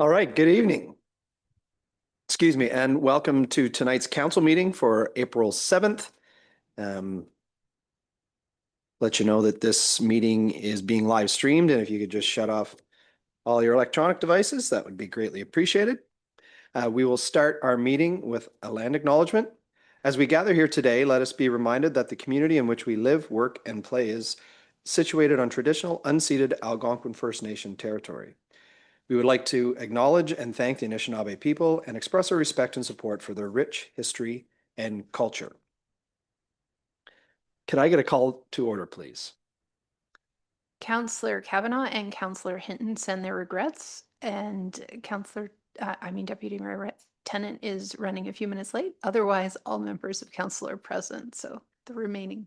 All right, good evening. Excuse me, and welcome to tonight's council meeting for April 7th. Let you know that this meeting is being live streamed, and if you could just shut off all your electronic devices, that would be greatly appreciated. We will start our meeting with a land acknowledgement. As we gather here today, let us be reminded that the community in which we live, work, and play is situated on traditional, unceded Algonquin First Nation territory. We would like to acknowledge and thank the Anishinaabe people and express our respect and support for their rich history and culture. Can I get a call to order, please? Councillor Kavanagh and Councillor Hinton send their regrets, and Deputy Mayor Tennant is running a few minutes late. Otherwise, all members of council are present, so the remaining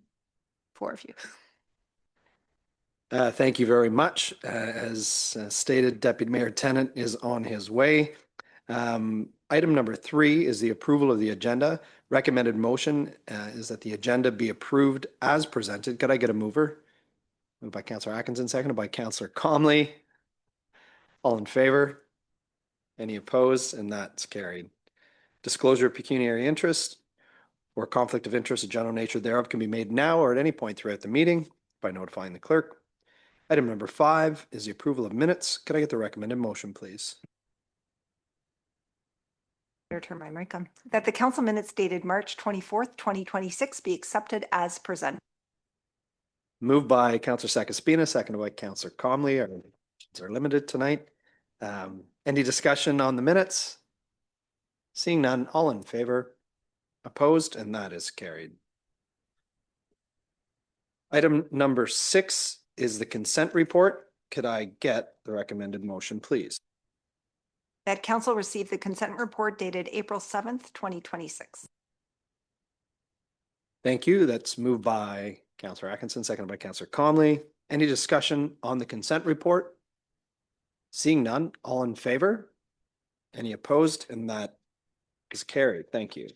four of you. Thank you very much. As stated, Deputy Mayor Tennant is on his way. Item number 3 is the approval of the agenda. Recommended motion is that the agenda be approved as presented. Could I get a mover? Moved by Councillor Atkinson, seconded by Councillor Comley. All in favor? Any opposed? And that's carried. Disclosure of pecuniary interest or conflict of interest of general nature thereof can be made now or at any point throughout the meeting by notifying the clerk. Item number 5 is the approval of minutes. Could I get the recommended motion, please? Turn my mic on. That the council minutes dated March 24th, 2026 be accepted as presented. Moved by Councillor Sakaspina, seconded by Councillor Comley. Our minutes are limited tonight. Any discussion on the minutes? Seeing none, all in favor? Opposed? And that is carried. Item number 6 is the consent report. Could I get the recommended motion, please? That council received the consent report dated April 7th, 2026. Thank you. That's moved by Councillor Atkinson, seconded by Councillor Comley. Any discussion on the consent report? Seeing none, all in favor? Any opposed? And that is carried. Thank you.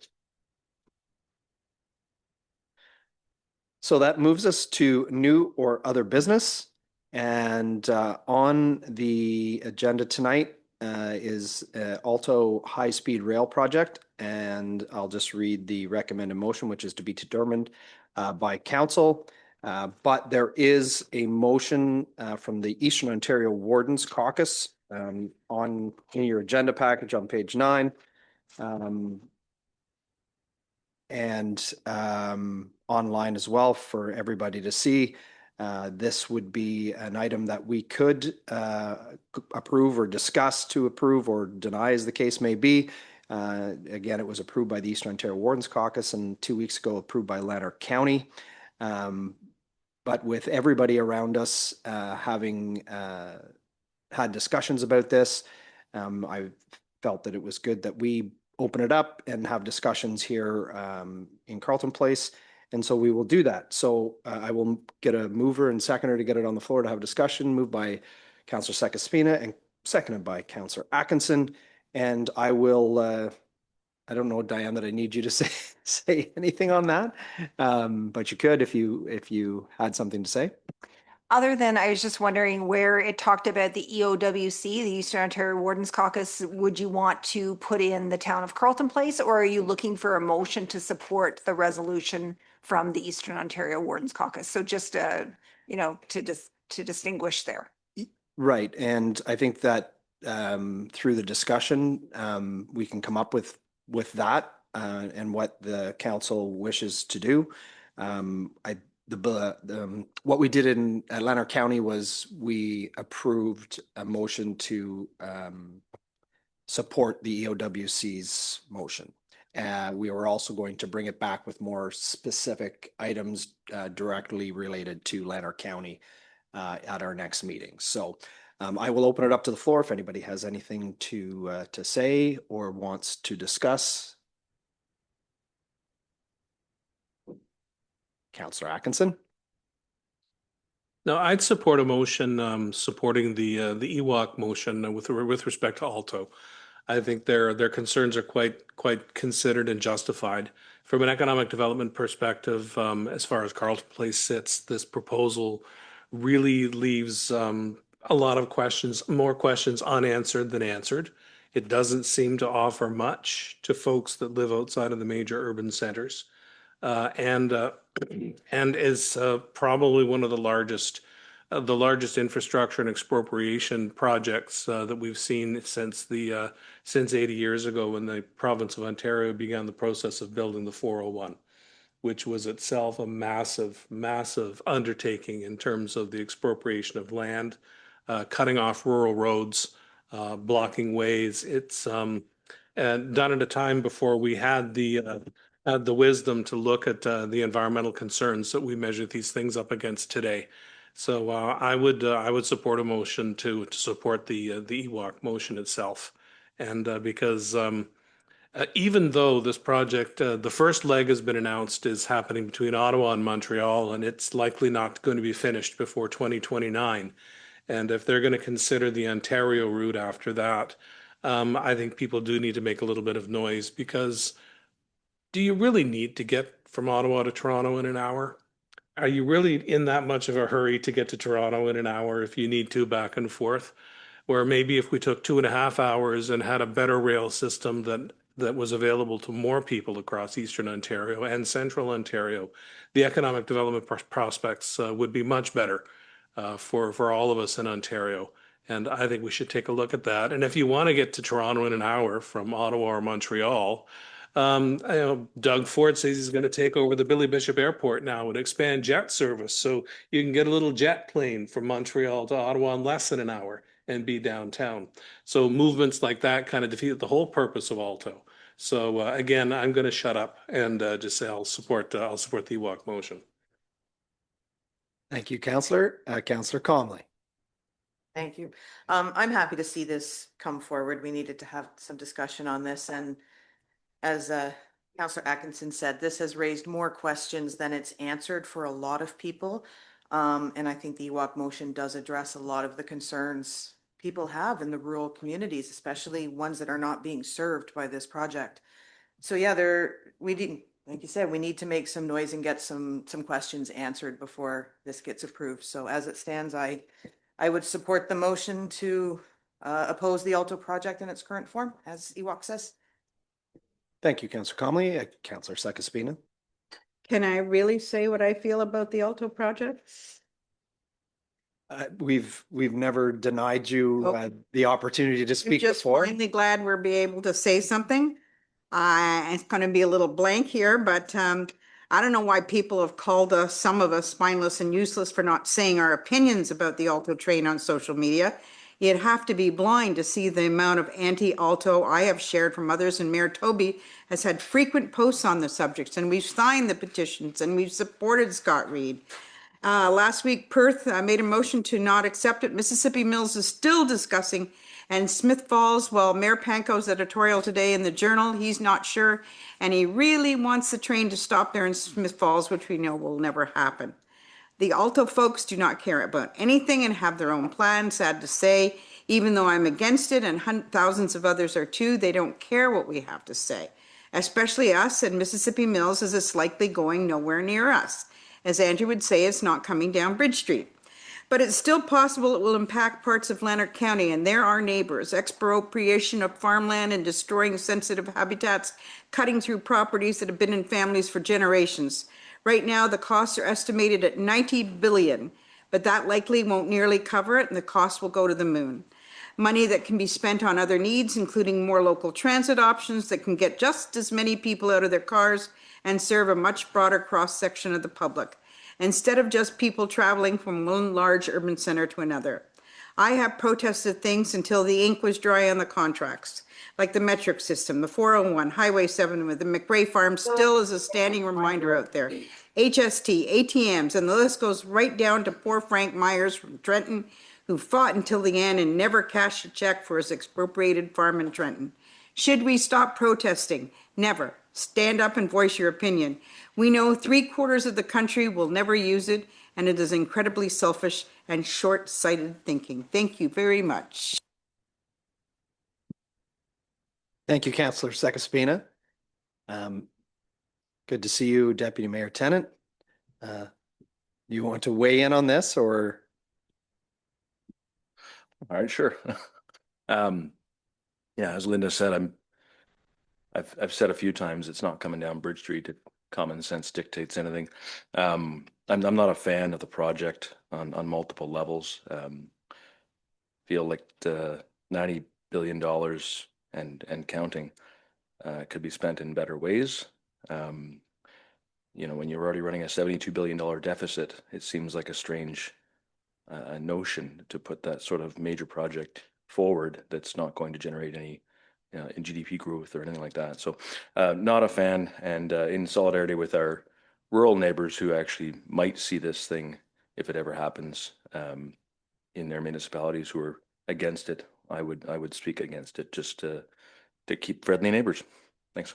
So that moves us to new or other business. And on the agenda tonight is Alto high-speed rail project. And I'll just read the recommended motion, which is to be determined by council. But there is a motion from the Eastern Ontario Wardens Caucus in your agenda package on page 9. And online as well for everybody to see. This would be an item that we could approve or discuss to approve or deny, as the case may be. Again, it was approved by the Eastern Ontario Wardens Caucus and 2 weeks ago approved by Lanark County. But with everybody around us having had discussions about this, I felt that it was good that we open it up and have discussions here in Carleton Place. And so we will do that. So I will get a mover and seconder to get it on the floor to have a discussion. Moved by Councillor Sakaspina and seconded by Councillor Atkinson. And I will, I don't know, Diane, that I need you to say anything on that. But you could if you had something to say. Other than, I was just wondering where it talked about the EOWC, the Eastern Ontario Wardens Caucus, would you want to put in the town of Carleton Place, or are you looking for a motion to support the resolution from the Eastern Ontario Wardens Caucus? So just, to distinguish there. Right. And I think that through the discussion, we can come up with that and what the council wishes to do. What we did at Lanark County was we approved a motion to support the EOWC's motion. We were also going to bring it back with more specific items directly related to Lanark County at our next meeting. So I will open it up to the floor if anybody has anything to say or wants to discuss. Councillor Atkinson. No, I'd support a motion supporting the EWOC motion with respect to Alto. I think their concerns are quite considered and justified. From an economic development perspective, as far as Carleton Place sits, this proposal really leaves a lot of questions, more questions unanswered than answered. It doesn't seem to offer much to folks that live outside of the major urban centers. And and is probably one of the largest infrastructure and expropriation projects that we've seen since 80 years ago when the province of Ontario began the process of building the 401, which was itself a massive, massive undertaking in terms of the expropriation of land, cutting off rural roads, blocking ways. It's done at a time before we had the wisdom to look at the environmental concerns that we measure these things up against today. So I would support a motion to support the EWOC motion itself, and because even though this project, the first leg has been announced, is happening between Ottawa and Montreal, and it's likely not going to be finished before 2029. And if they're going to consider the Ontario route after that, I think people do need to make a little bit of noise, because do you really need to get from Ottawa to Toronto in an hour? Are you really in that much of a hurry to get to Toronto in an hour if you need to back and forth? Where maybe if we took 2.5 hours and had a better rail system that was available to more people across Eastern Ontario and Central Ontario, the economic development prospects would be much better for all of us in Ontario. And I think we should take a look at that. And if you want to get to Toronto in an hour from Ottawa or Montreal, Doug Ford says he's going to take over the Billy Bishop Airport now and expand jet service. So you can get a little jet plane from Montreal to Ottawa in less than an hour and be downtown. So movements like that kind of defeat the whole purpose of Alto. So again, I'm going to shut up and just say I'll support the EWOC motion. Thank you, Councillor. Councillor Comley. Thank you. I'm happy to see this come forward. We needed to have some discussion on this, and as Councillor Atkinson said, this has raised more questions than it's answered for a lot of people. And I think the EWOC motion does address a lot of the concerns people have in the rural communities, especially ones that are not being served by this project. So yeah, like you said, we need to make some noise and get some questions answered before this gets approved. So as it stands, I would support the motion to oppose the Alto project in its current form, as EWOC says. Thank you, Councillor Comley. Councillor Sakaspina. Can I really say what I feel about the Alto project? We've never denied you Oh. the opportunity to I'm speak just before. finally glad we'll be able to say something. It's going to be a little blank here, but I don't know why people have called us, some of us, spineless and useless for not saying our opinions about the Alto train on social media. You'd have to be blind to see the amount of anti-Alto I have shared from others, and Mayor Toby has had frequent posts on the subjects, and we've signed the petitions and we've supported Scott Reed. Last week, Perth made a motion to not accept it. Mississippi Mills is still discussing, and Smith Falls, well, Mayor Panko's editorial today in the Journal, he's not sure, and he really wants the train to stop there in Smith Falls, which we know will never happen. The Alto folks do not care about anything and have their own plan, sad to say. Even though I'm against it and thousands of others are too, they don't care what we have to say. Especially us, and Mississippi Mills, as it's likely going nowhere near us. As Andrew would say, it's not coming down Bridge Street. But it's still possible it will impact parts of Lanark County, and there are neighbors. Expropriation of farmland and destroying sensitive habitats, cutting through properties that have been in families for generations. Right now, the costs are estimated at $90 billion, but that likely won't nearly cover it, and the cost will go to the moon. Money that can be spent on other needs, including more local transit options that can get just as many people out of their cars and serve a much broader cross-section of the public, instead of just people traveling from one large urban center to another. I have protested things until the ink was dry on the contracts, like the metric system, the 401, Highway 7 with the McRae Farm still is a standing reminder out there. HST, ATMs, and the list goes right down to poor Frank Myers from Trenton, who fought until the end and never cashed a check for his expropriated farm in Trenton. Should we stop protesting? Never. Stand up and voice your opinion. We know 3/4 of the country will never use it, and it is incredibly selfish and short-sighted thinking. Thank you very much. Thank you, Councillor Sakaspina. Good to see you, Deputy Mayor Tennant. You want to weigh in on this, or? All right, sure. Um, yeah, as Linda said, I've said a few times it's not coming down Bridge Street if common sense dictates anything. I'm not a fan of the project on multiple levels. Feel like the $90 billion and counting could be spent in better ways. When you're already running a $72 billion deficit, it seems like a strange notion to put that sort of major project forward that's not going to generate any in GDP growth or anything like that. So not a fan, and in solidarity with our rural neighbors who actually might see this thing if it ever happens in their municipalities who are against it, I would speak against it just to keep friendly neighbors. Thanks.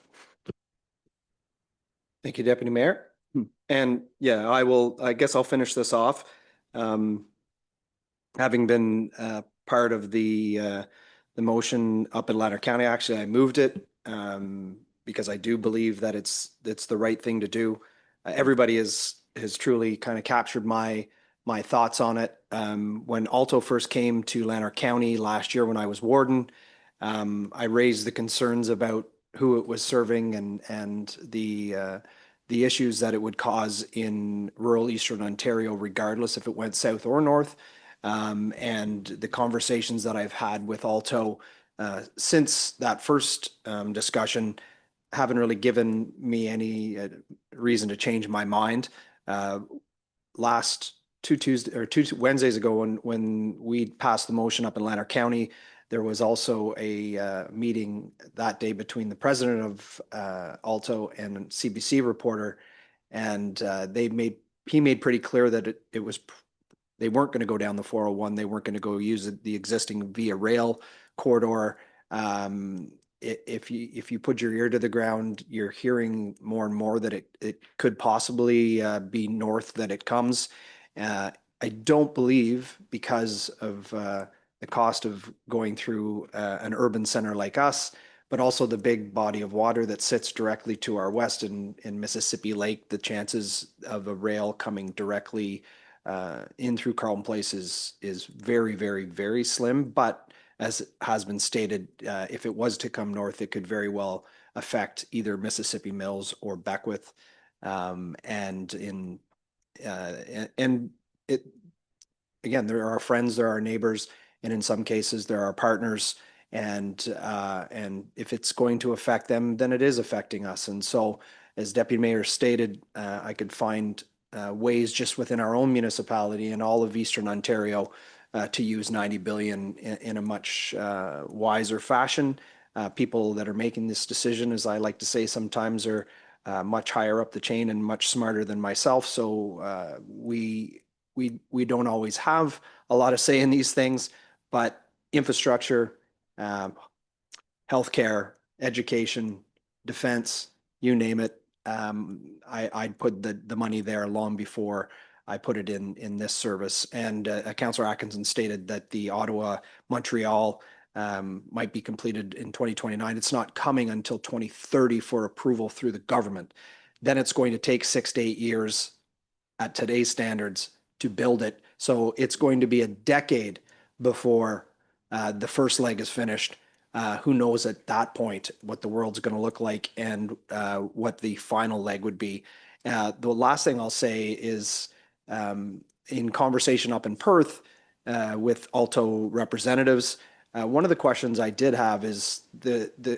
Thank you, Deputy Mayor. And yeah, I guess I'll finish this off. Having been part of the motion up in Latter County, actually, I moved it because I do believe that it's the right thing to do. Everybody has truly kind of captured my thoughts on it. When Alto first came to Lanark County last year when I was warden, I raised the concerns about who it was serving and the issues that it would cause in rural Eastern Ontario, regardless if it went south or north. And the conversations that I've had with Alto since that first discussion haven't really given me any reason to change my mind. Last two Wednesdays ago, when we passed the motion up in Lanark County, there was also a meeting that day between the president of Alto and CBC reporter, and he made pretty clear that they weren't going to go down the 401. They weren't going to go use the existing via rail corridor. If you put your ear to the ground, you're hearing more and more that it could possibly be north that it comes. I don't believe, because of the cost of going through an urban center like us, but also the big body of water that sits directly to our west in Mississippi Lake, the chances of a rail coming directly in through Carleton Place is very, very, very slim. But as has been stated, if it was to come north, it could very well affect either Mississippi Mills or Beckwith. And it, again, there are friends, there are neighbors, and in some cases there are partners. And if it's going to affect them, then it is affecting us. And so, as Deputy Mayor stated, I could find ways just within our own municipality and all of Eastern Ontario to use 90 billion in a much wiser fashion. People that are making this decision, as I like to say sometimes, are much higher up the chain and much smarter than myself. So we don't always have a lot of say in these things, but infrastructure, healthcare, education, defense, you name it, I'd put the money there long before I put it in this service. And Councillor Atkinson stated that the Ottawa Montreal might be completed in 2029. It's not coming until 2030 for approval through the government. Then it's going to take 6 to 8 years at today's standards to build it. So it's going to be a decade before the first leg is finished. Who knows at that point what the world's going to look like and what the final leg would be. The last thing I'll say is in conversation up in Perth with Alto representatives, one of the questions I did have is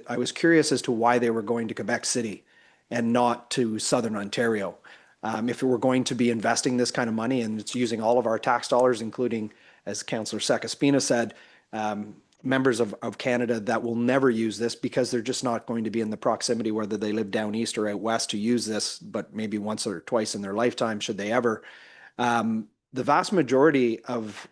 I was curious as to why they were going to Quebec City and not to Southern Ontario. If we were going to be investing this kind of money, and it's using all of our tax dollars, including, as Councillor Sekaspina said, members of Canada that will never use this because they're just not going to be in the proximity, whether they live down east or out west, to use this, but maybe once or twice in their lifetime, should they ever. The vast majority of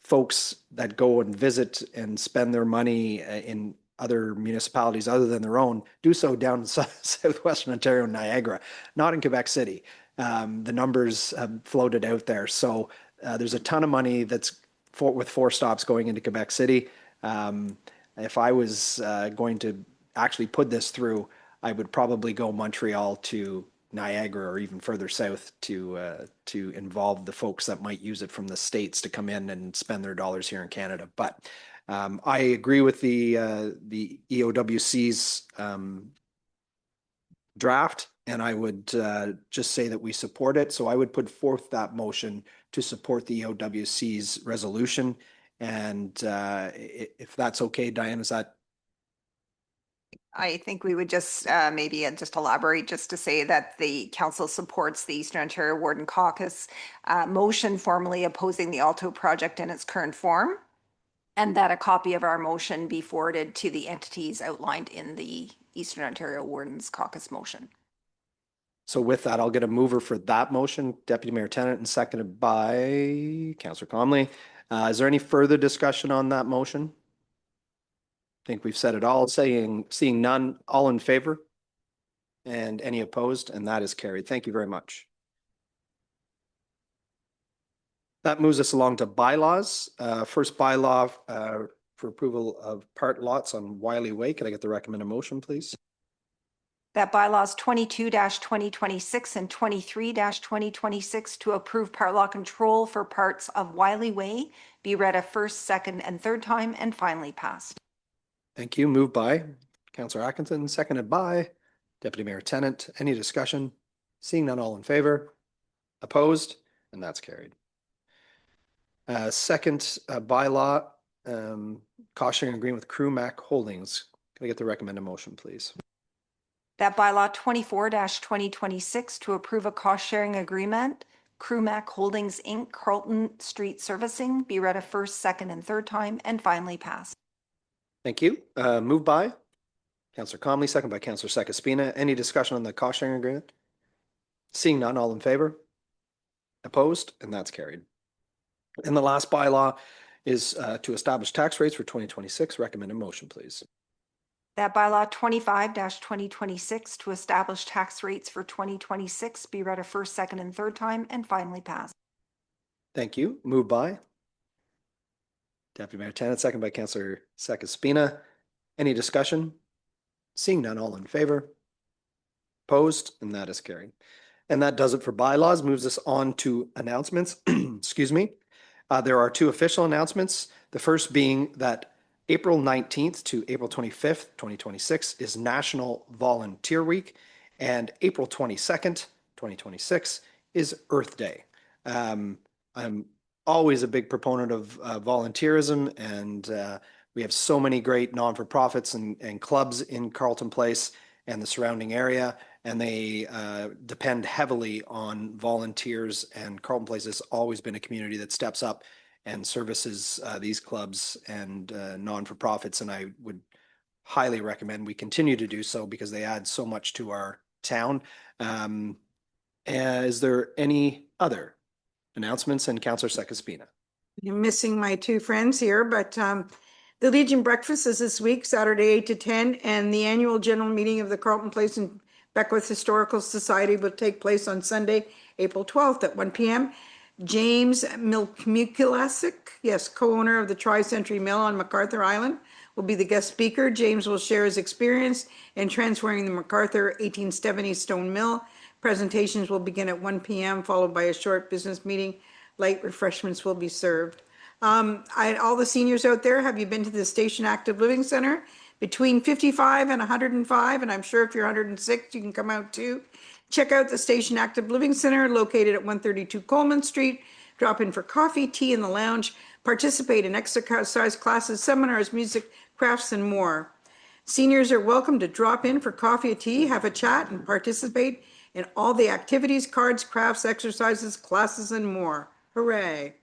folks that go and visit and spend their money in other municipalities other than their own do so down in southwestern Ontario, Niagara, not in Quebec City. The numbers have floated out there. So there's a ton of money that's with 4 stops going into Quebec City. If I was going to actually put this through, I would probably go Montreal to Niagara or even further south to involve the folks that might use it from the States to come in and spend their dollars here in Canada. But I agree with the EOWC's draft, and I would just say that we support it. So I would put forth that motion to support the EOWC's resolution. And if that's okay, Diane, is that? I think we would just maybe just elaborate just to say that the council supports the Eastern Ontario Warden Caucus motion formally opposing the Alto project in its current form, and that a copy of our motion be forwarded to the entities outlined in the Eastern Ontario Wardens Caucus motion. So with that, I'll get a mover for that motion, Deputy Mayor Tennant, and seconded by Councillor Comley. Is there any further discussion on that motion? I think we've said it all. Seeing none, all in favor? And any opposed? And that is carried. Thank you very much. That moves us along to bylaws. First bylaw for approval of part lots on Wiley Way. Can I get the recommended motion, please? That bylaws 22-2026 and 23-2026 to approve part law control for parts of Wiley Way be read a first, second, and third time and finally passed. Thank you. Moved by Councillor Atkinson, seconded by Deputy Mayor Tennant. Any discussion? Seeing none, all in favor? Opposed? And that's carried. Second bylaw, cost sharing agreement with Crew-Mac Holdings. Can I get the recommended motion, please? That bylaw 24-2026 to approve a cost sharing agreement, Crew-Mac Holdings, Inc., Carlton Street Servicing, be read a first, second, and third time and finally passed. Thank you. Moved by Councillor Comley, second by Councillor Sakaspina. Any discussion on the cost sharing agreement? Seeing none, all in favor? Opposed? And that's carried. And the last bylaw is to establish tax rates for 2026. Recommended motion, please. That bylaw 25-2026 to establish tax rates for 2026 be read a first, second, and third time and finally passed. Thank you. Moved by Deputy Mayor Tennant, second by Councillor Sakaspina. Any discussion? Seeing none, all in favor? Opposed? And that is carried. And that does it for bylaws. Moves us on to announcements. Excuse me. There are two official announcements. The first being that April 19th to April 25th, 2026 is National Volunteer Week, and April 22nd, 2026 is Earth Day. I'm always a big proponent of volunteerism, and we have so many great non-for-profits and clubs in Carleton Place and the surrounding area, and they depend heavily on volunteers, and Carleton Place has always been a community that steps up and services these clubs and non-for-profits, and I would highly recommend we continue to do so because they add so much to our town. Is there any other announcements? And Councillor Sakaspina. You're missing my two friends here, but the Legion Breakfast is this week, Saturday 8 to 10, and the annual general meeting of the Carleton Place and Beckwith Historical Society will take place on Sunday, April 12th at 1 p.m. James Milkulasik, yes, co-owner of the Tri-Century Mill on MacArthur Island, will be the guest speaker. James will share his experience in transferring the MacArthur 1870 stone mill. Presentations will begin at 1 p.m., followed by a short business meeting. Light refreshments will be served. All the seniors out there, have you been to the Station Active Living Center? Between 55 and 105, and I'm sure if you're 106, you can come out too. Check out the Station Active Living Center located at 132 Coleman Street. Drop in for coffee, tea in the lounge. Participate in exercise classes, seminars, music, crafts, and more. Seniors are welcome to drop in for coffee or tea, have a chat, and participate in all the activities, cards, crafts, exercises, classes, and more. Hooray.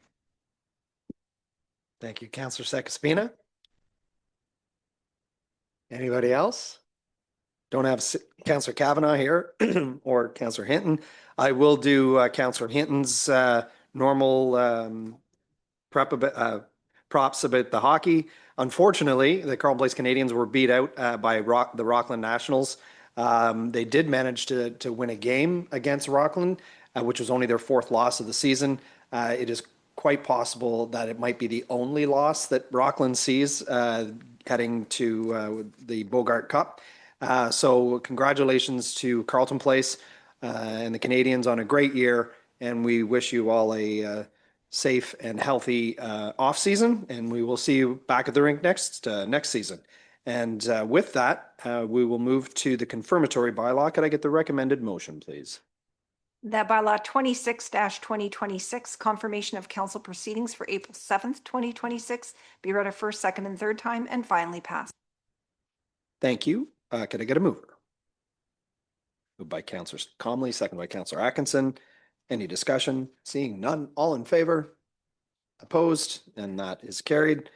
Thank you, Councillor Sakaspina. Anybody else? Don't have Councillor Kavanagh here or Councillor Hinton. I will do Councillor Hinton's normal props about the hockey. Unfortunately, the Carleton Place Canadians were beat out by the Rockland Nationals. They did manage to win a game against Rockland, which was only their fourth loss of the season. It is quite possible that it might be the only loss that Rockland sees heading to the Bogart Cup. So congratulations to Carleton Place. and the Canadians on a great year. And we wish you all a safe and healthy off season. And we will see you back at the rink next season. And with that, we will move to the confirmatory bylaw. Could I get the recommended motion, please? That bylaw 26-2026, confirmation of council proceedings for April 7th, 2026, be read a first, second, and third time and finally passed. Thank you. Could I get a mover? Moved by Councillor Comley, second by Councillor Atkinson. Any discussion? Seeing none, all in favor? Opposed? And that is carried.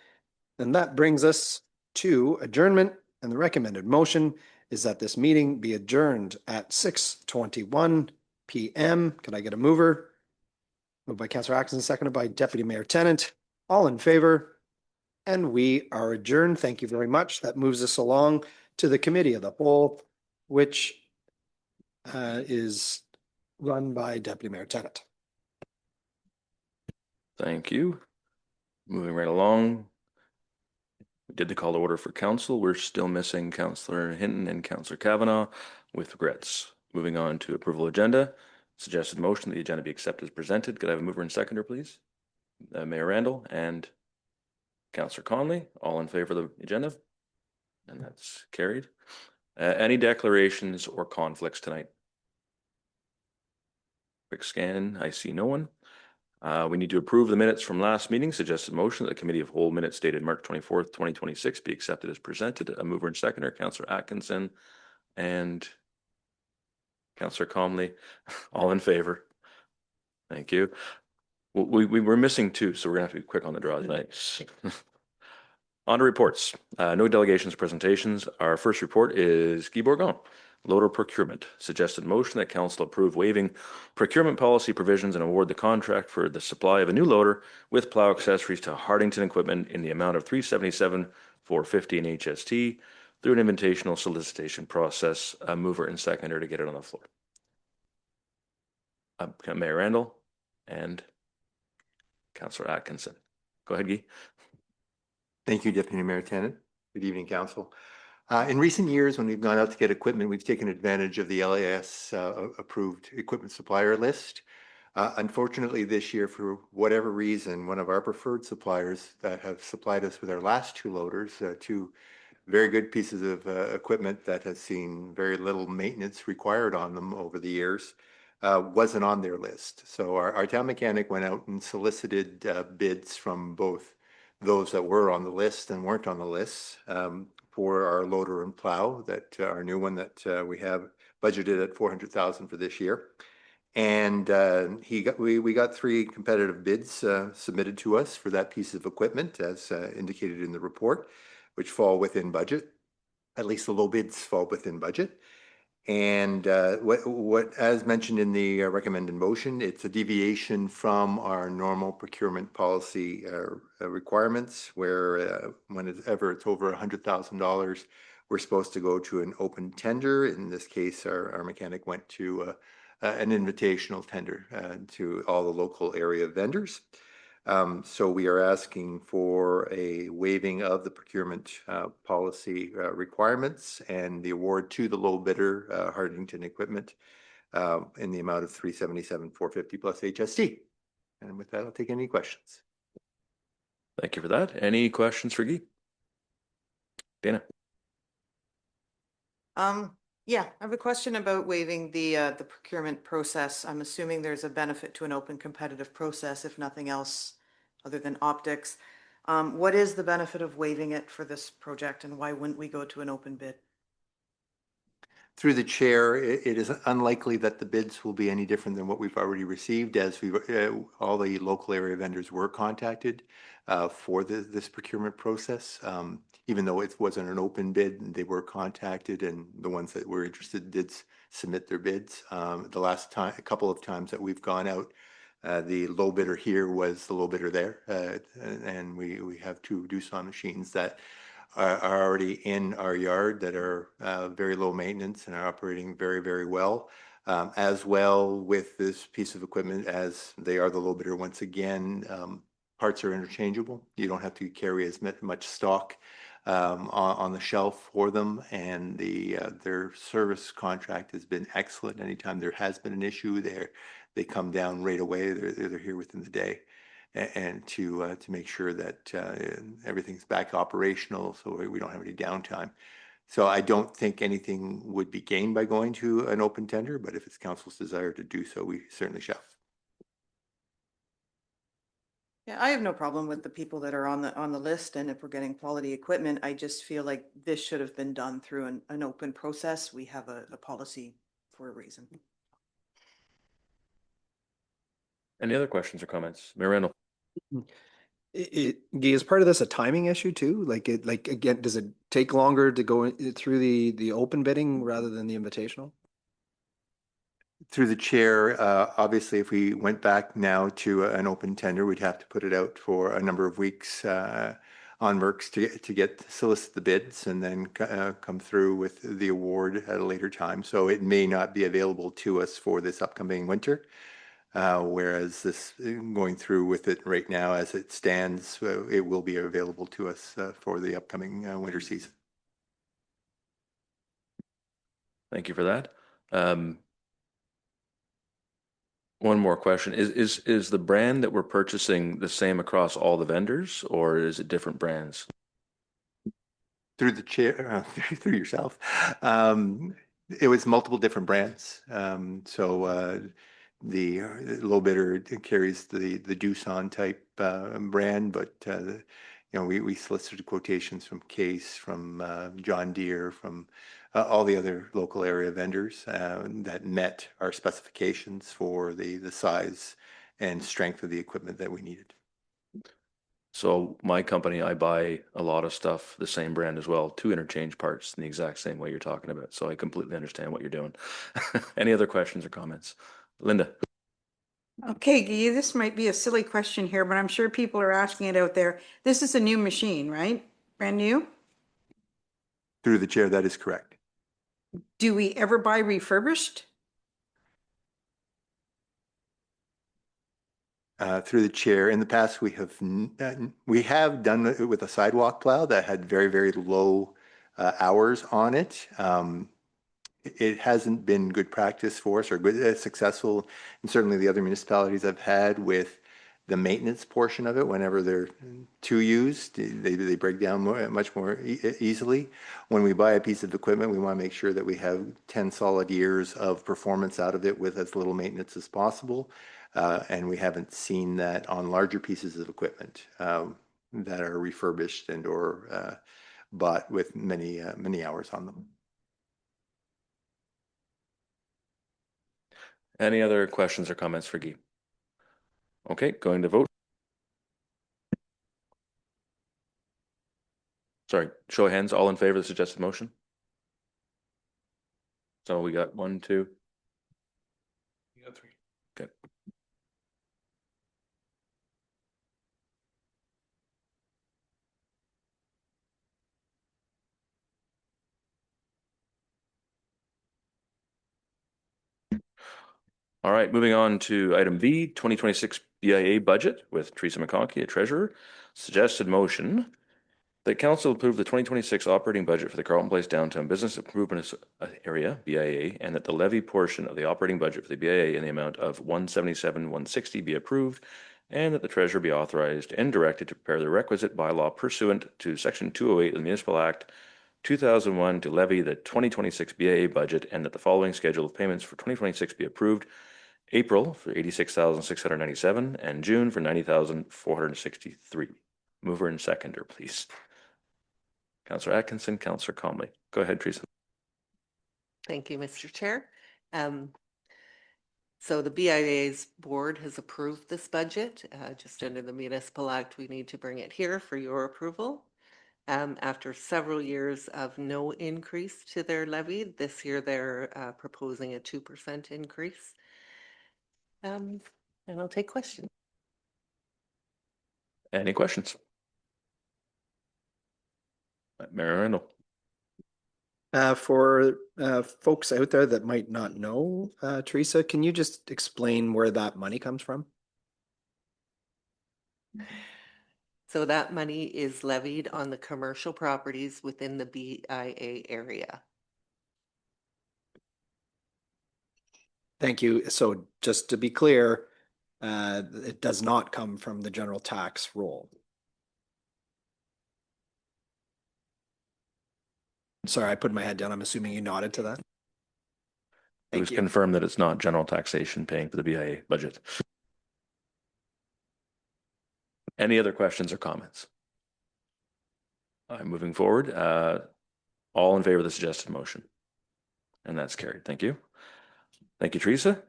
And that brings us to adjournment. And the recommended motion is that this meeting be adjourned at 6:21 p.m. Could I get a mover? Moved by Councillor Atkinson, seconded by Deputy Mayor Tennant. All in favor? And we are adjourned. Thank you very much. That moves us along to the Committee of the Whole, which is run by Deputy Mayor Tennant. Thank you. Moving right along. We did the call to order for council. We're still missing Councillor Hinton and Councillor Kavanaugh with regrets. Moving on to approval agenda. Suggested motion that the agenda be accepted as presented. Could I have a mover and seconder, please? Mayor Randall and Councillor Conley, all in favor of the agenda? And that's carried. Any declarations or conflicts tonight? Quick scan. I see no one. We need to approve the minutes from last meeting. Suggested motion that the Committee of Whole minutes dated March 24th, 2026 be accepted as presented. A mover and seconder, Councillor Atkinson and Councillor Comley, all in favor. Thank you. We were missing two, so we're gonna have to be quick on the draw tonight. On to reports. No delegations, presentations. Our first report is Guy Bourgon. Loader procurement. Suggested motion that council approve waiving procurement policy provisions and award the contract for the supply of a new loader with plow accessories to Hardington Equipment in the amount of $377,450 in HST through an invitational solicitation process. A mover and seconder to get it on the floor. Mayor Randall and Councillor Atkinson. Go ahead, Guy. Thank you, Deputy Mayor Tennant. Good evening, Council. In recent years, when we've gone out to get equipment, we've taken advantage of the LAS approved equipment supplier list. Unfortunately, this year, for whatever reason, one of our preferred suppliers that have supplied us with our last two loaders, two very good pieces of equipment that has seen very little maintenance required on them over the years, wasn't on their list. So our town mechanic went out and solicited bids from both those that were on the list and weren't on the list for our loader and plow, that our new one that we have budgeted at $400,000 for this year. And we got three competitive bids submitted to us for that piece of equipment, as indicated in the report, which fall within budget. At least the low bids fall within budget. And what, as mentioned in the recommended motion, it's a deviation from our normal procurement policy requirements, where whenever it's over $100,000, we're supposed to go to an open tender. In this case, our mechanic went to an invitational tender to all the local area vendors. So we are asking for a waiving of the procurement policy requirements and the award to the low bidder, Hardington Equipment, in the amount of $377,450 plus HST. And with that, I'll take any questions. Thank you for that. Any questions for Guy? Dana? Yeah, I have a question about waiving the procurement process. I'm assuming there's a benefit to an open competitive process, if nothing else other than optics. What is the benefit of waiving it for this project, and why wouldn't we go to an open bid? Through the chair, it is unlikely that the bids will be any different than what we've already received, as all the local area vendors were contacted for this procurement process. Even though it wasn't an open bid, they were contacted, and the ones that were interested did submit their bids. The last time, a couple of times that we've gone out, the low bidder here was the low bidder there, and we have two Doosan machines that are already in our yard that are very low maintenance and are operating very, very well. As well with this piece of equipment, as they are the low bidder once again, parts are interchangeable. You don't have to carry as much stock on the shelf for them, and their service contract has been excellent. Anytime there has been an issue, they come down right away. They're here within the day, and to make sure that everything's back operational, so we don't have any downtime. So I don't think anything would be gained by going to an open tender, but if it's council's desire to do so, we certainly shall. Yeah, I have no problem with the people that are on the list, and if we're getting quality equipment, I just feel like this should have been done through an open process. We have a policy for a reason. Any other questions or comments? Mayor Randall? Guy, is part of this a timing issue too? Like again, does it take longer to go through the open bidding rather than the invitational? Through the chair, obviously, if we went back now to an open tender, we'd have to put it out for a number of weeks on Mercs to solicit the bids and then come through with the award at a later time. So it may not be available to us for this upcoming winter. Whereas this going through with it right now as it stands, it will be available to us for the upcoming winter season. Thank you for that. One more question. Is the brand that we're purchasing the same across all the vendors, or is it different brands? Through the chair, through yourself, it was multiple different brands. The low bidder carries the Doosan type brand, but we solicited quotations from Case, from John Deere, from all the other local area vendors that met our specifications for the size and strength of the equipment that we needed. So my company, I buy a lot of stuff, the same brand as well, 2 interchange parts in the exact same way you're talking about. So I completely understand what you're doing. Any other questions or comments? Linda? Okay, Guy, this might be a silly question here, but I'm sure people are asking it out there. This is a new machine, right? Brand new? Through the chair, that is correct. Do we ever buy refurbished? Through the chair, in the past, we have done it with a sidewalk plow that had very, very low hours on it. It hasn't been good practice for us or good successful, and certainly the other municipalities I've had with the maintenance portion of it. Whenever they're too used, they break down much more easily. When we buy a piece of equipment, we want to make sure that we have 10 solid years of performance out of it with as little maintenance as possible. And we haven't seen that on larger pieces of equipment that are refurbished and or bought with many hours on them. Any other questions or comments for Guy? Okay, going to vote. Sorry, show of hands, all in favor of the suggested motion? So we got 1, 2. You got 3. Okay. All right, moving on to item V, 2026 BIA budget with Teresa McConkey, a treasurer. Suggested motion that council approve the 2026 operating budget for the Carleton Place Downtown Business Improvement Area, BIA, and that the levy portion of the operating budget for the BIA in the amount of 177,160 be approved, and that the treasurer be authorized and directed to prepare the requisite bylaw pursuant to Section 208 of the Municipal Act 2001 to levy the 2026 BIA budget, and that the following schedule of payments for 2026 be approved: April for 86,697 and June for 90,463. Mover and seconder, please. Councillor Atkinson, Councillor Comley. Go ahead, Teresa. Thank you, Mr. Chair. So the BIA's board has approved this budget. Just under the Municipal Act, we need to bring it here for your approval. After several years of no increase to their levy, this year they're proposing a 2% increase. And I'll take questions. Any questions? Mayor Randall. For folks out there that might not know, Teresa, can you just explain where that money comes from? So that money is levied on the commercial properties within the BIA area. Thank you. So just to be clear, it does not come from the general tax roll. Sorry, I put my head down. I'm assuming you nodded to that. It was Thank you. confirmed that it's not general taxation paying for the BIA budget. Any other questions or comments? Moving forward, all in favor of the suggested motion? And that's carried. Thank you. Thank you, Teresa.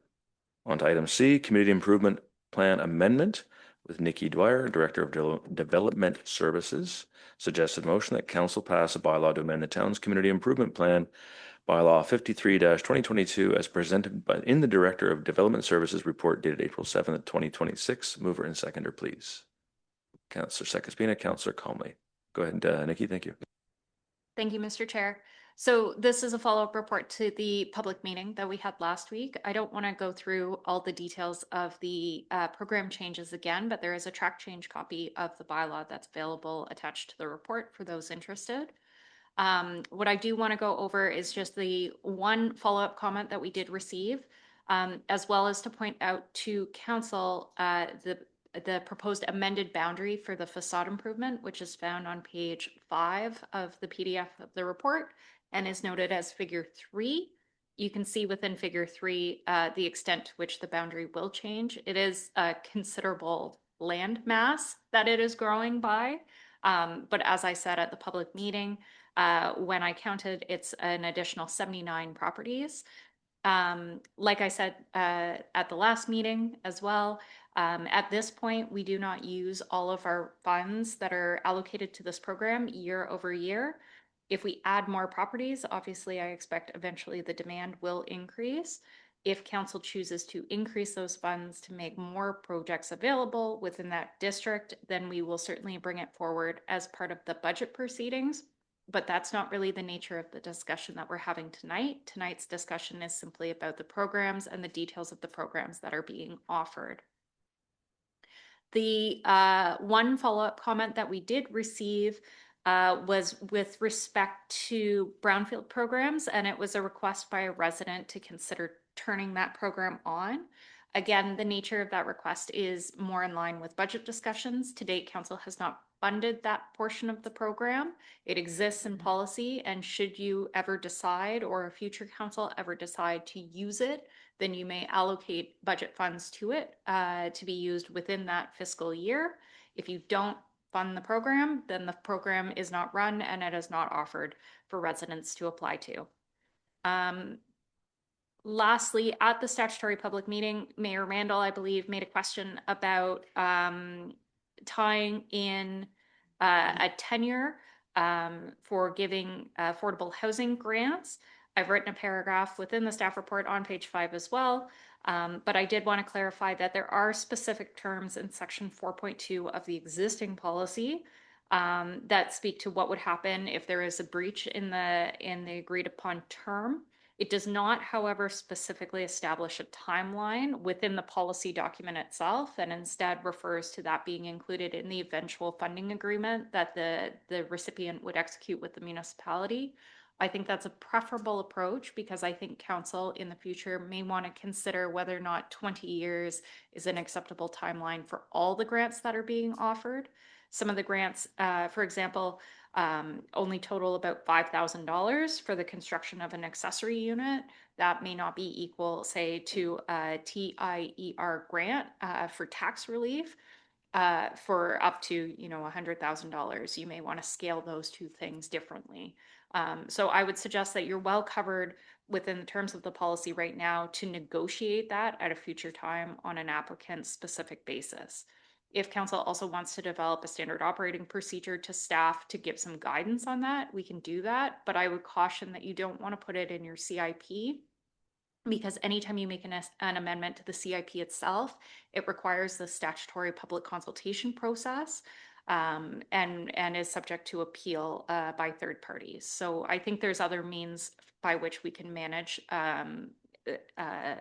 On to item C, Community Improvement Plan Amendment with Nikki Dwyer, Director of Development Services. Suggested motion that council pass a bylaw to amend the town's community improvement plan, bylaw 53-2022, as presented in the Director of Development Services report dated April 7th, 2026. Mover and seconder, please. Councillor Sekespina, Councillor Calmley. Go ahead, Nikki. Thank you. Thank you, Mr. Chair. So this is a follow-up report to the public meeting that we had last week. I don't want to go through all the details of the program changes again, but there is a track change copy of the bylaw that's available attached to the report for those interested. What I do want to go over is just the one follow-up comment that we did receive, as well as to point out to council the proposed amended boundary for the facade improvement, which is found on page 5 of the PDF of the report and is noted as figure 3. You can see within figure 3 the extent to which the boundary will change. It is a considerable land mass that it is growing by. But as I said at the public meeting, when I counted, it's an additional 79 properties. Like I said at the last meeting as well, at this point, we do not use all of our funds that are allocated to this program year over year. If we add more properties, obviously I expect eventually the demand will increase. If council chooses to increase those funds to make more projects available within that district, then we will certainly bring it forward as part of the budget proceedings. But that's not really the nature of the discussion that we're having tonight. Tonight's discussion is simply about the programs and the details of the programs that are being offered. The one follow-up comment that we did receive was with respect to brownfield programs, and it was a request by a resident to consider turning that program on. Again, the nature of that request is more in line with budget discussions. To date, council has not funded that portion of the program. It exists in policy, and should you ever decide, or a future council ever decide to use it, then you may allocate budget funds to it to be used within that fiscal year. If you don't fund the program, then the program is not run and it is not offered for residents to apply to. Lastly, at the statutory public meeting, Mayor Randall, I believe, made a question about tying in a tenure for giving affordable housing grants. I've written a paragraph within the staff report on page 5 as well, but I did want to clarify that there are specific terms in section 4.2 of the existing policy that speak to what would happen if there is a breach in the agreed upon term. It does not, however, specifically establish a timeline within the policy document itself, and instead refers to that being included in the eventual funding agreement that the recipient would execute with the municipality. I think that's a preferable approach because I think council in the future may want to consider whether or not 20 years is an acceptable timeline for all the grants that are being offered. Some of the grants, for example, only total about $5,000 for the construction of an accessory unit. That may not be equal, say, to a TIER grant for tax relief for up to, $100,000. You may want to scale those two things differently. So I would suggest that you're well covered within the terms of the policy right now to negotiate that at a future time on an applicant specific basis. If council also wants to develop a standard operating procedure to staff to give some guidance on that, we can do that. But I would caution that you don't want to put it in your CIP, because anytime you make an amendment to the CIP itself, it requires the statutory public consultation process and is subject to appeal by third parties. So I think there's other means by which we can manage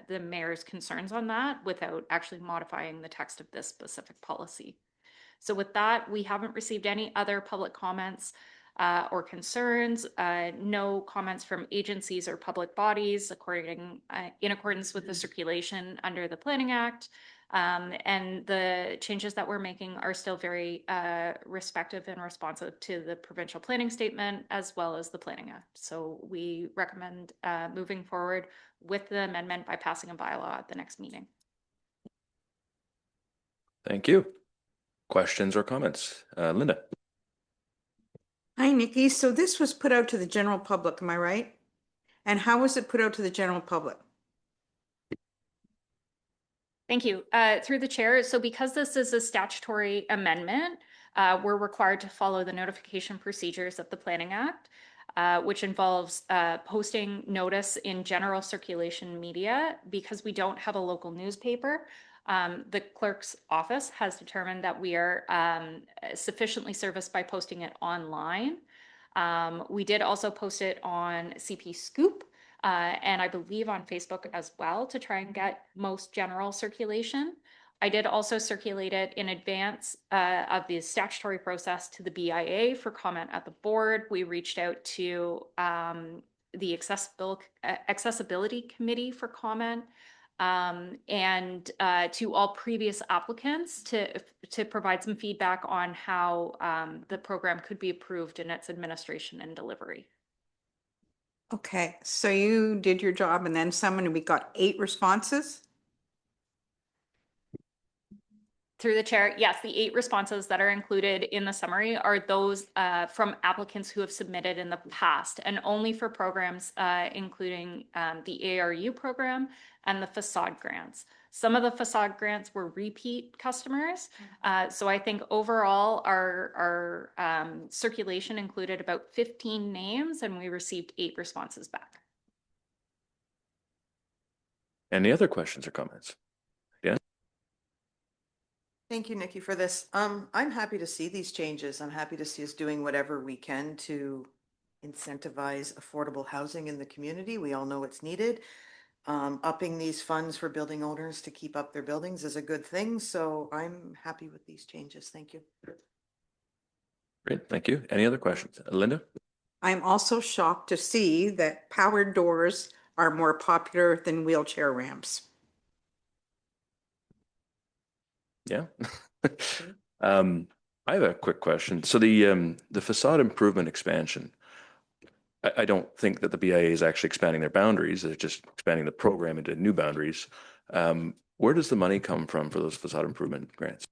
the mayor's concerns on that without actually modifying the text of this specific policy. So with that, we haven't received any other public comments or concerns, no comments from agencies or public bodies in accordance with the circulation under the Planning Act. And the changes that we're making are still very respective and responsive to the provincial planning statement as well as the Planning Act. So we recommend moving forward with the amendment by passing a bylaw at the next meeting. Thank you. Questions or comments? Linda? Hi, Nikki. So this was put out to the general public, am I right? And how was it put out to the general public? Thank you. Through the chair. So because this is a statutory amendment, we're required to follow the notification procedures of the Planning Act, which involves posting notice in general circulation media. Because we don't have a local newspaper, the clerk's office has determined that we are sufficiently serviced by posting it online. We did also post it on CP Scoop, and I believe on Facebook as well to try and get most general circulation. I did also circulate it in advance of the statutory process to the BIA for comment at the board. We reached out to the Accessibility Committee for comment, and to all previous applicants to provide some feedback on how the program could be approved in its administration and delivery. Okay, so you did your job and then we got 8 responses? Through the chair, yes, the 8 responses that are included in the summary are those from applicants who have submitted in the past, and only for programs including the ARU program and the facade grants. Some of the facade grants were repeat customers. So I think overall our circulation included about 15 names and we received 8 responses back. Any other questions or comments? Yeah. Thank you, Nikki, for this. I'm happy to see these changes. I'm happy to see us doing whatever we can to incentivize affordable housing in the community. We all know it's needed. Upping these funds for building owners to keep up their buildings is a good thing. So I'm happy with these changes. Thank you. Great, thank you. Any other questions? Linda? I'm also shocked to see that powered doors are more popular than wheelchair ramps. Yeah. I have a quick question. So the facade improvement expansion, I don't think that the BIA is actually expanding their boundaries. They're just expanding the program into new boundaries. Where does the money come from for those facade improvement grants?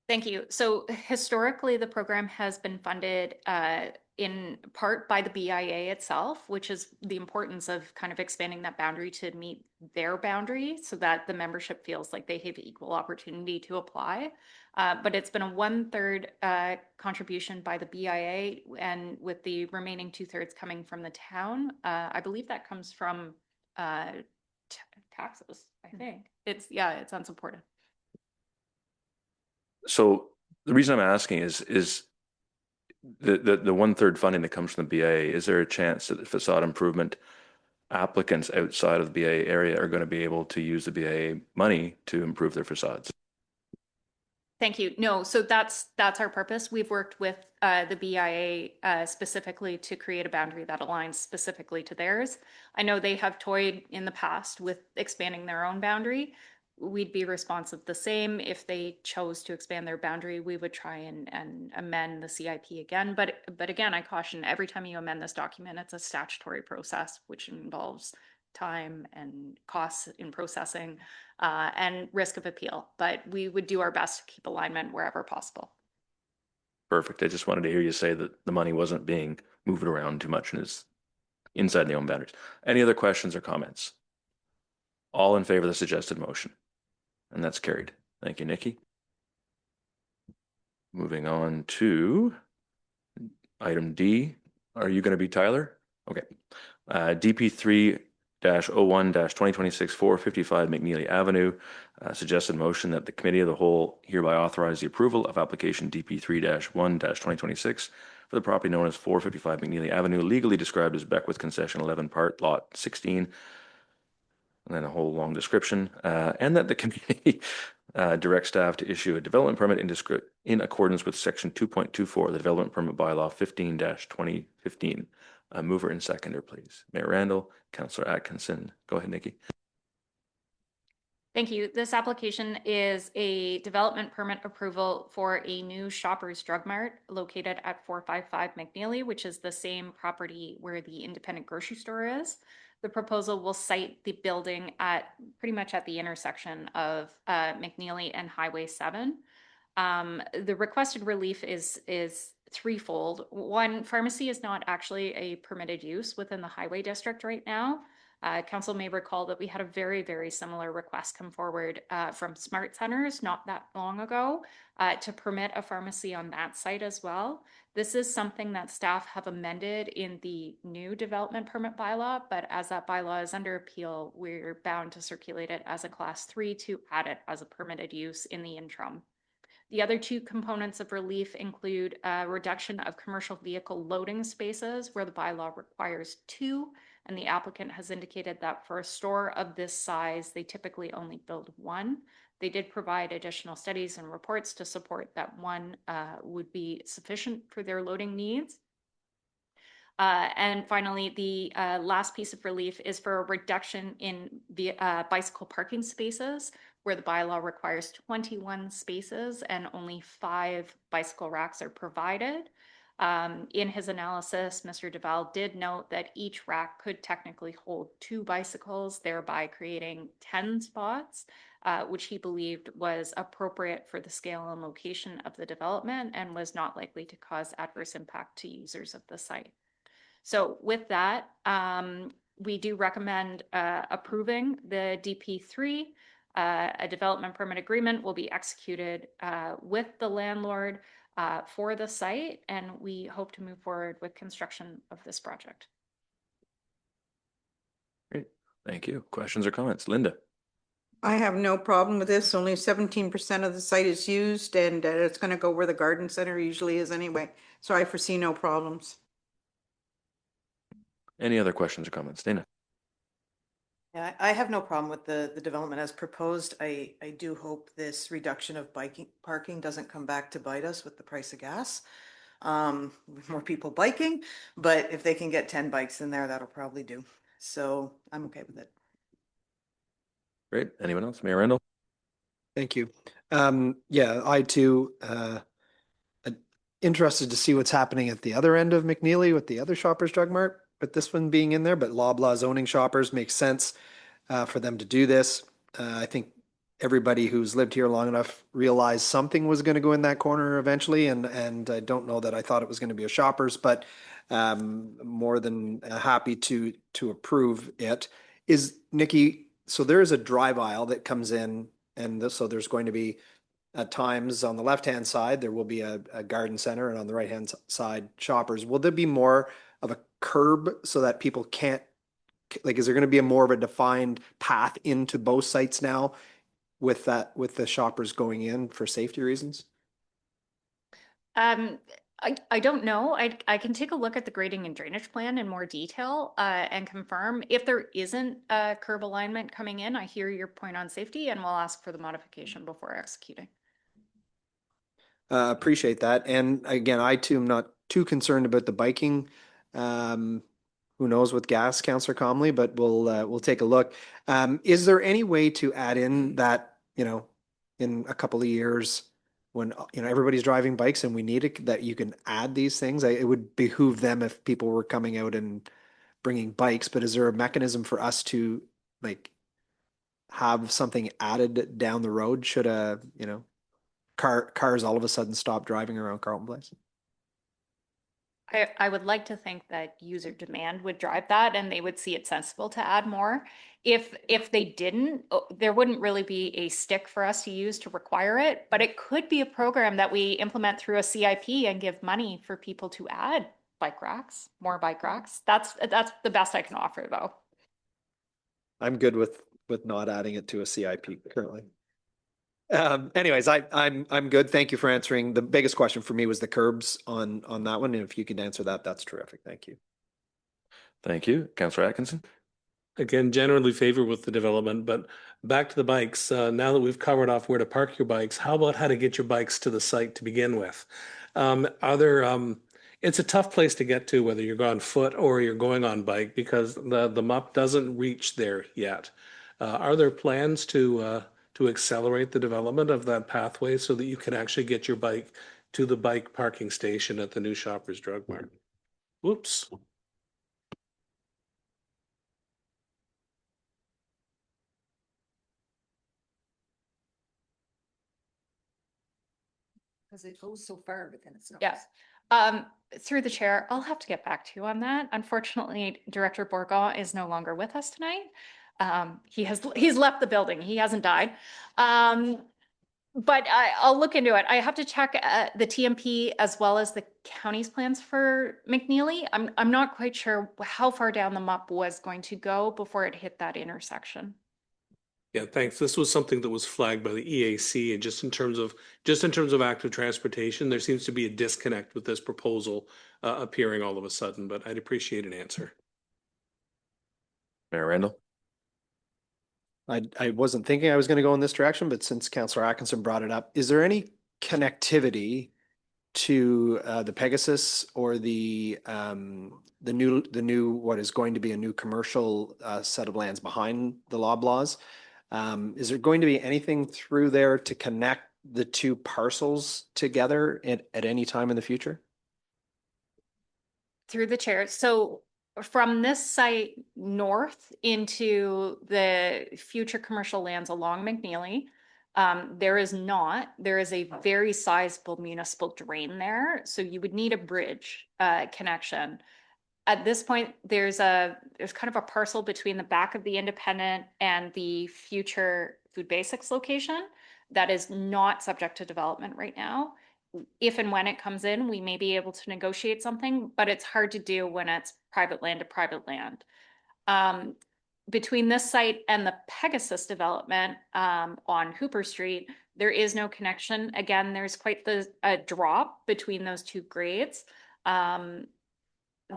Thank you. So historically, the program has been funded in part by the BIA itself, which is the importance of kind of expanding that boundary to meet their boundary so that the membership feels like they have equal opportunity to apply. But it's been a 1/3 contribution by the BIA, and with the remaining 2/3 coming from the town. I believe that comes from taxes, I think. It's unsupported. So the reason I'm asking is the 1/3 funding that comes from the BIA, is there a chance that the facade improvement applicants outside of the BIA area are going to be able to use the BIA money to improve their facades? Thank you. No, so that's our purpose. We've worked with the BIA specifically to create a boundary that aligns specifically to theirs. I know they have toyed in the past with expanding their own boundary. We'd be responsive the same. If they chose to expand their boundary, we would try and amend the CIP again. But again, I caution, every time you amend this document, it's a statutory process, which involves time and costs in processing and risk of appeal. But we would do our best to keep alignment wherever possible. Perfect. I just wanted to hear you say that the money wasn't being moved around too much and is inside the own boundaries. Any other questions or comments? All in favor of the suggested motion? And that's carried. Thank you, Nikki. Moving on to item D. Are you going to be Tyler? Okay. DP3-01-2026 455 McNeely Avenue. Suggested motion that the Committee of the Whole hereby authorize the approval of application DP3-1-2026 for the property known as 455 McNeely Avenue, legally described as Beckwith Concession 11 Part Lot 16. And then a whole long description, and that the committee direct staff to issue a development permit in accordance with section 2.24 of the development permit bylaw 15-2015. Mover and seconder, please. Mayor Randall, Councillor Atkinson. Go ahead, Nikki. Thank you. This application is a development permit approval for a new Shoppers Drug Mart located at 455 McNeely, which is the same property where the independent grocery store is. The proposal will site the building at pretty much at the intersection of McNeely and Highway 7. The requested relief is threefold. One, pharmacy is not actually a permitted use within the highway district right now. Council may recall that we had a very, very similar request come forward from Smart Centers not that long ago to permit a pharmacy on that site as well. This is something that staff have amended in the new development permit bylaw, but as that bylaw is under appeal, we're bound to circulate it as a class 3 to add it as a permitted use in the interim. The other two components of relief include a reduction of commercial vehicle loading spaces where the bylaw requires 2, and the applicant has indicated that for a store of this size, they typically only build 1. They did provide additional studies and reports to support that 1 would be sufficient for their loading needs. And finally, the last piece of relief is for a reduction in the bicycle parking spaces, where the bylaw requires 21 spaces and only 5 bicycle racks are provided. In his analysis, Mr. Duval did note that each rack could technically hold 2 bicycles, thereby creating 10 spots, which he believed was appropriate for the scale and location of the development and was not likely to cause adverse impact to users of the site. So with that, we do recommend approving the DP3. A development permit agreement will be executed with the landlord for the site, and we hope to move forward with construction of this project. Great. Thank you. Questions or comments? Linda? I have no problem with this. Only 17% of the site is used, and it's going to go where the garden center usually is anyway. So I foresee no problems. Any other questions or comments? Dana? Yeah, I have no problem with the development as proposed. I do hope this reduction of parking doesn't come back to bite us with the price of gas. More people biking, but if they can get 10 bikes in there, that'll probably do. So I'm okay with it. Great. Anyone else? Mayor Randall? Thank you. Yeah, I too, interested to see what's happening at the other end of McNeely with the other Shoppers Drug Mart, but this one being in there, but Loblaw zoning Shoppers makes sense for them to do this. I think everybody who's lived here long enough realized something was going to go in that corner eventually, and I don't know that I thought it was going to be a Shoppers, but more than happy to approve it. Is Nikki, so there is a drive aisle that comes in, and so there's going to be at times on the left-hand side, there will be a garden center, and on the right-hand side, Shoppers. Will there be more of a curb so that people can't, like, is there going to be more of a defined path into both sites now with that, with the Shoppers going in for safety reasons? I don't know. I can take a look at the grading and drainage plan in more detail and confirm. If there isn't a curb alignment coming in, I hear your point on safety, and we'll ask for the modification before executing. Appreciate that. And again, I too am not too concerned about the biking. Who knows with gas, Councillor Comley, but we'll take a look. Is there any way to add in that, you know, in a couple of years when, you know, everybody's driving bikes and we need it, that you can add these things? It would behoove them if people were coming out and bringing bikes, but is there a mechanism for us to like have something added down the road should a, you know, cars all of a sudden stop driving around Carleton Place? I would like to think that user demand would drive that and they would see it sensible to add more. If they didn't, there wouldn't really be a stick for us to use to require it, but it could be a program that we implement through a CIP and give money for people to add bike racks, more bike racks. That's the best I can offer though. I'm good with not adding it to a CIP currently. Anyways, I'm good. Thank you for answering. The biggest question for me was the curbs on that one. And if you could answer that, that's terrific. Thank you. Thank you. Councillor Atkinson? again, generally favor with the development, but back to the bikes. Now that we've covered off where to park your bikes, how about how to get your bikes to the site to begin with? It's a tough place to get to, whether you're on foot or you're going on bike, because the MUP doesn't reach there yet. Are there plans to accelerate the development of that pathway so that you can actually get your bike to the bike parking station at the new Shoppers Drug Mart? Whoops. Because it goes so far, but then it's not. Yeah. Through the chair, I'll have to get back to you on that. Unfortunately, Director Bourgon is no longer with us tonight. He's left the building. He hasn't died. But I'll look into it. I have to check the TMP as well as the county's plans for McNeely. I'm not quite sure how far down the MUP was going to go before it hit that intersection. Yeah, thanks. This was something that was flagged by the EAC, and just in terms of active transportation, there seems to be a disconnect with this proposal appearing all of a sudden, but I'd appreciate an answer. Mayor Randall? I wasn't thinking I was going to go in this direction, but since Councillor Atkinson brought it up, is there any connectivity to the Pegasus or the new what is going to be a new commercial set of lands behind the Loblaws? Is there going to be anything through there to connect the two parcels together at any time in the future? Through the chair. So from this site north into the future commercial lands along McNeely, there is a very sizable municipal drain there. So you would need a bridge connection. At this point, there's kind of a parcel between the back of the Independent and the future Food Basics location that is not subject to development right now. If and when it comes in, we may be able to negotiate something, but it's hard to do when it's private land to private land. Between this site and the Pegasus development on Hooper Street, there is no connection. Again, there's quite a drop between those two grades.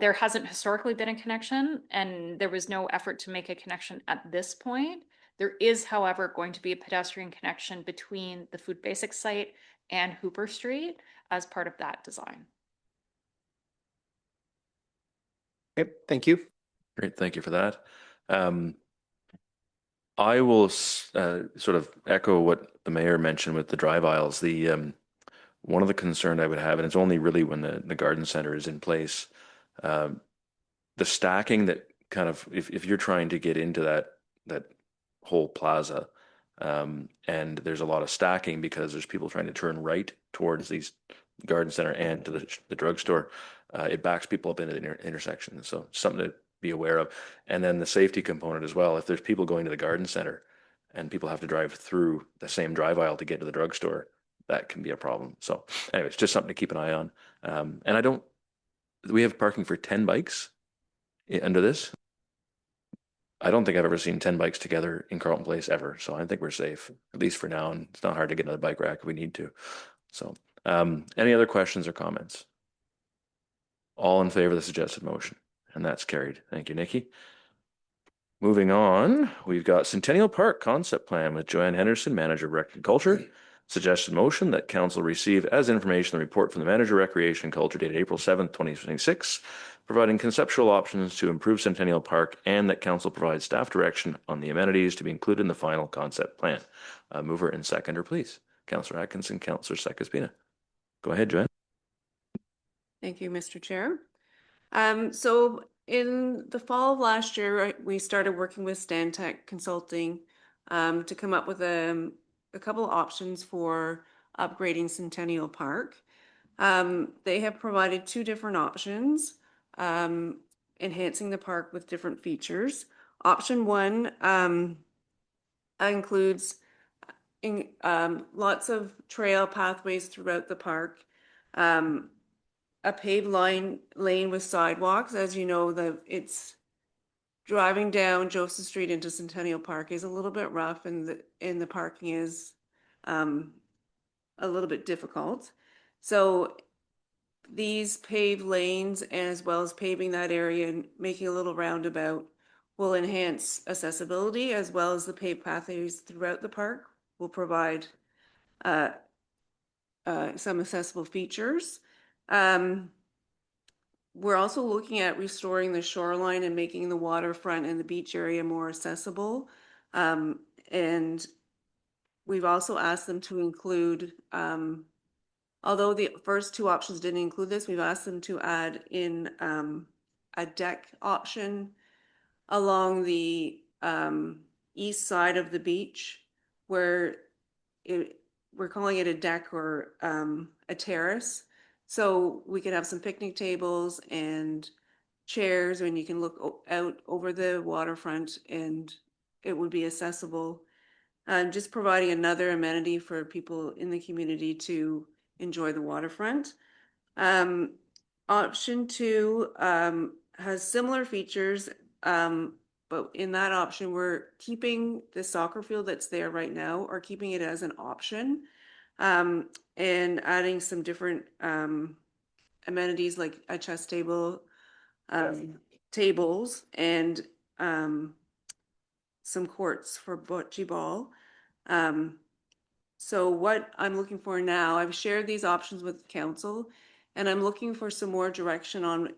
There hasn't historically been a connection, and there was no effort to make a connection at this point. There is, however, going to be a pedestrian connection between the Food Basics site and Hooper Street as part of that design. Okay, thank you. Great, thank you for that. I will sort of echo what the mayor mentioned with the drive aisles. One of the concern I would have, and it's only really when the garden center is in place, the stacking that kind of, if you're trying to get into that whole plaza, and there's a lot of stacking because there's people trying to turn right towards these garden center and to the drugstore, it backs people up into the intersection. So something to be aware of. And then the safety component as well. If there's people going to the garden center and people have to drive through the same drive aisle to get to the drugstore, that can be a problem. So anyway, it's just something to keep an eye on. And we have parking for 10 bikes under this. I don't think I've ever seen 10 bikes together in Carleton Place ever. So I think we're safe, at least for now. And it's not hard to get another bike rack if we need to. So any other questions or comments? All in favor of the suggested motion? And that's carried. Thank you, Nikki. Moving on, we've got Centennial Park Concept Plan with Joanne Henderson, Manager of Rec and Culture. Suggested motion that council receive as information the report from the Manager of Recreation and Culture dated April 7th, 2026, providing conceptual options to improve Centennial Park, and that council provides staff direction on the amenities to be included in the final concept plan. Mover and seconder, please. Councillor Atkinson, Councillor Sekespina. Go ahead, Joanne. Thank you, Mr. Chair. So in the fall of last year, we started working with Stantec Consulting to come up with a couple of options for upgrading Centennial Park. They have provided two different options, enhancing the park with different features. Option one includes lots of trail pathways throughout the park, a paved lane with sidewalks. As you know, it's driving down Joseph Street into Centennial Park is a little bit rough, and the parking is a little bit difficult. So these paved lanes, as well as paving that area and making a little roundabout, will enhance accessibility as well as the paved pathways throughout the park will provide some accessible features. We're also looking at restoring the shoreline and making the waterfront and the beach area more accessible. And we've also asked them to include, although the first two options didn't include this, we've asked them to add in a deck option along the east side of the beach where we're calling it a deck or a terrace. So we could have some picnic tables and chairs and you can look out over the waterfront and it would be accessible. Just providing another amenity for people in the community to enjoy the waterfront. Option 2 has similar features, but in that option, we're keeping the soccer field that's there right now or keeping it as an option and adding some different amenities like a chess table, tables, and some courts for bocce ball. So what I'm looking for now, I've shared these options with council, and I'm looking for some more direction on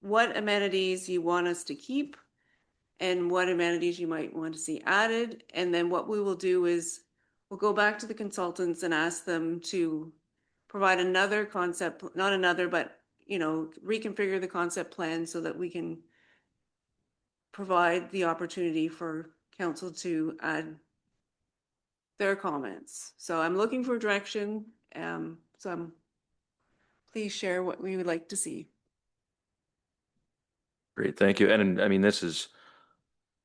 what amenities you want us to keep and what amenities you might want to see added. And then what we will do is we'll go back to the consultants and ask them to provide another concept, not another, but, you know, reconfigure the concept plan so that we can provide the opportunity for council to add their comments. So I'm looking for direction. Please share what we would like to see. Great, thank you. And I mean, this is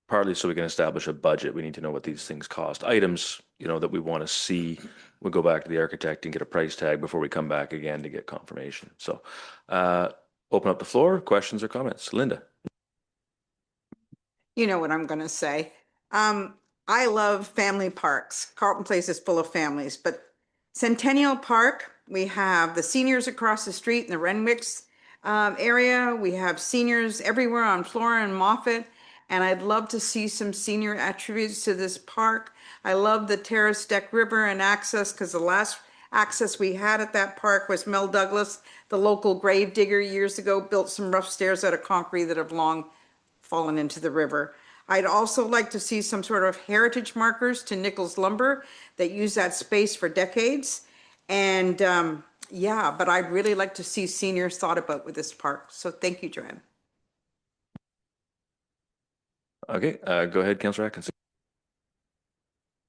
partly so we can establish a budget. We need to know what these things cost. Items, you know, that we want to see. We'll go back to the architect and get a price tag before we come back again to get confirmation. So open up the floor, questions or comments. Linda. You know what I'm going to say. I love family parks. Carlton Place is full of families, but Centennial Park, we have the seniors across the street in the Renwicks area. We have seniors everywhere on Flora and Moffett, and I'd love to see some senior attributes to this park. I love the terrace deck river and access because the last access we had at that park was Mel Douglas, the local grave digger years ago, built some rough stairs out of concrete that have long fallen into the river. I'd also like to see some sort of heritage markers to Nichols Lumber that use that space for decades. And yeah, but I'd really like to see seniors thought about with this park. So thank you, Joanne. Okay, go ahead, Councillor Atkinson.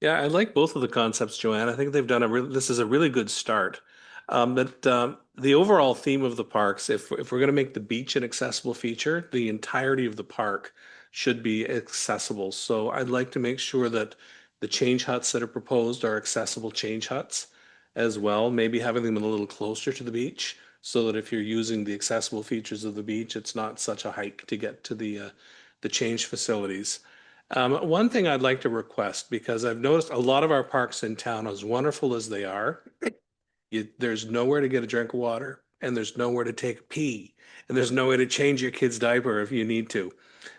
Yeah, I like both of the concepts, Joanne. I think they've done this is a really good start. But the overall theme of the parks, if we're going to make the beach an accessible feature, the entirety of the park should be accessible. So I'd like to make sure that the change huts that are proposed are accessible change huts as well, maybe having them a little closer to the beach so that if you're using the accessible features of the beach, it's not such a hike to get to the change facilities. One thing I'd like to request, because I've noticed a lot of our parks in town, as wonderful as they are, there's nowhere to get a drink of water and there's nowhere to take a pee and there's no way to change your kid's diaper if you need to.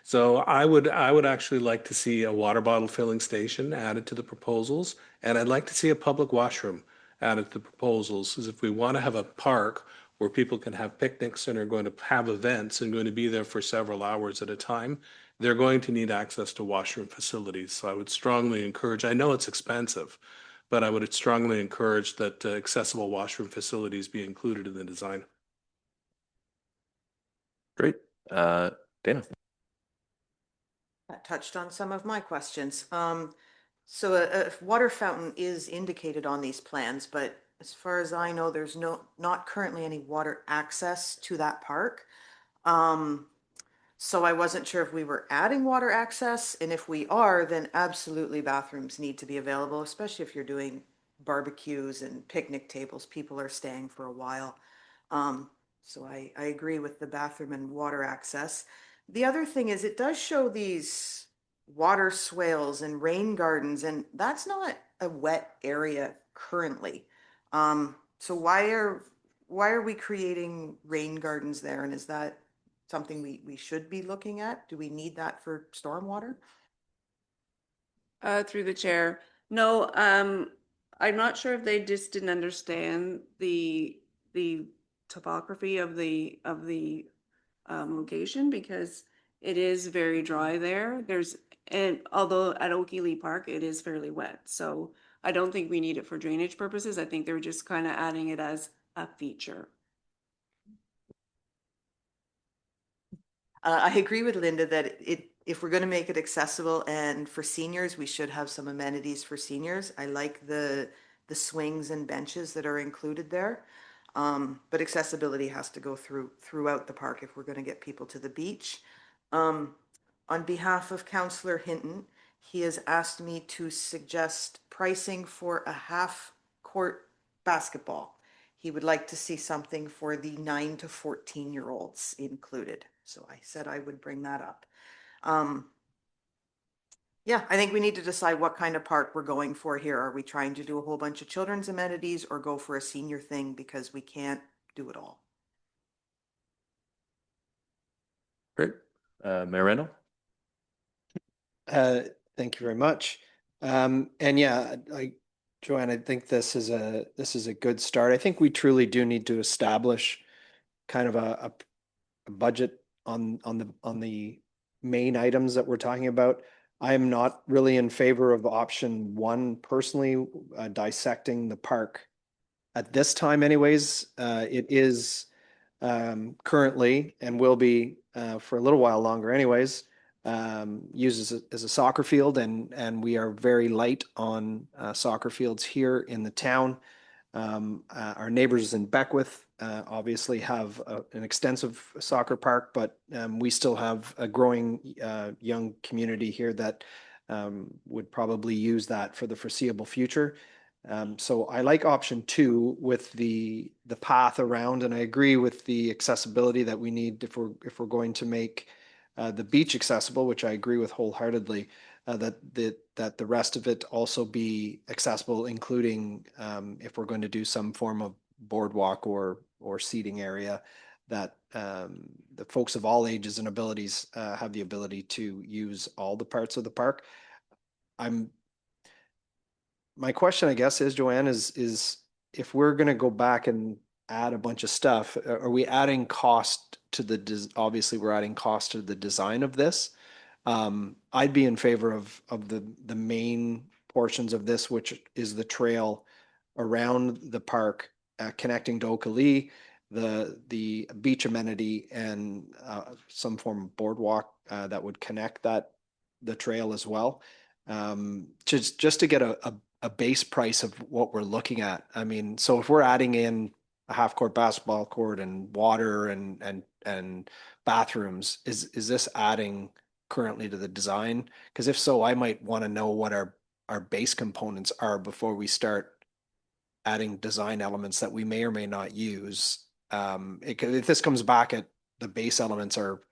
So I would actually like to see a water bottle filling station added to the proposals, and I'd like to see a public washroom added to the proposals, because if we want to have a park where people can have picnics and are going to have events and going to be there for several hours at a time, they're going to need access to washroom facilities. So I would strongly encourage, I know it's expensive, but I would strongly encourage that accessible washroom facilities be included in the design. Great. Dana. That touched on some of my questions. So a water fountain is indicated on these plans, but as far as I know, there's not currently any water access to that park. So I wasn't sure if we were adding water access, and if we are, then absolutely bathrooms need to be available, especially if you're doing barbecues and picnic tables. People are staying for a while. So I agree with the bathroom and water access. The other thing is it does show these water swales and rain gardens, and that's not a wet area currently. So why are we creating rain gardens there? And is that something we should be looking at? Do we need that for stormwater? Through the chair. No, I'm not sure if they just didn't understand the topography of the location, because it is very dry there. And although at Okeechobee Park, it is fairly wet. So I don't think we need it for drainage purposes. I think they're just kind of adding it as a feature. I agree with Linda that if we're going to make it accessible and for seniors, we should have some amenities for seniors. I like the swings and benches that are included there. But accessibility has to go throughout the park if we're going to get people to the beach. On behalf of Councillor Hinton, he has asked me to suggest pricing for a half-court basketball. He would like to see something for the 9 to 14-year-olds included. So I said I would bring that up. Yeah, I think we need to decide what kind of park we're going for here. Are we trying to do a whole bunch of children's amenities or go for a senior thing because we can't do it all? Great. Mayor Randall? Thank you very much. And yeah, Joanne, I think this is a good start. I think we truly do need to establish kind of a budget on the main items that we're talking about. I am not really in favor of option one personally, dissecting the park. At this time anyways, it is currently and will be for a little while longer anyways, used as a soccer field, and we are very light on soccer fields here in the town. Our neighbors in Beckwith obviously have an extensive soccer park, but we still have a growing young community here that would probably use that for the foreseeable future. So I like option two with the path around, and I agree with the accessibility that we need if we're going to make the beach accessible, which I agree with wholeheartedly. That the rest of it also be accessible, including if we're going to do some form of boardwalk or seating area, that the folks of all ages and abilities have the ability to use all the parts of the park. My question, I guess, is, Joanne, is if we're going to go back and add a bunch of stuff, are we adding cost to obviously we're adding cost to the design of this? I'd be in favor of the main portions of this, which is the trail around the park, connecting to Okeechobee, the beach amenity, and some form of boardwalk that would connect the trail as well. Just to get a base price of what we're looking at. I mean, so if we're adding in a half-court basketball court and water and bathrooms, is this adding currently to the design? Because if so, I might want to know what our base components are before we start adding design elements that we may or may not use. If this comes back at the base elements are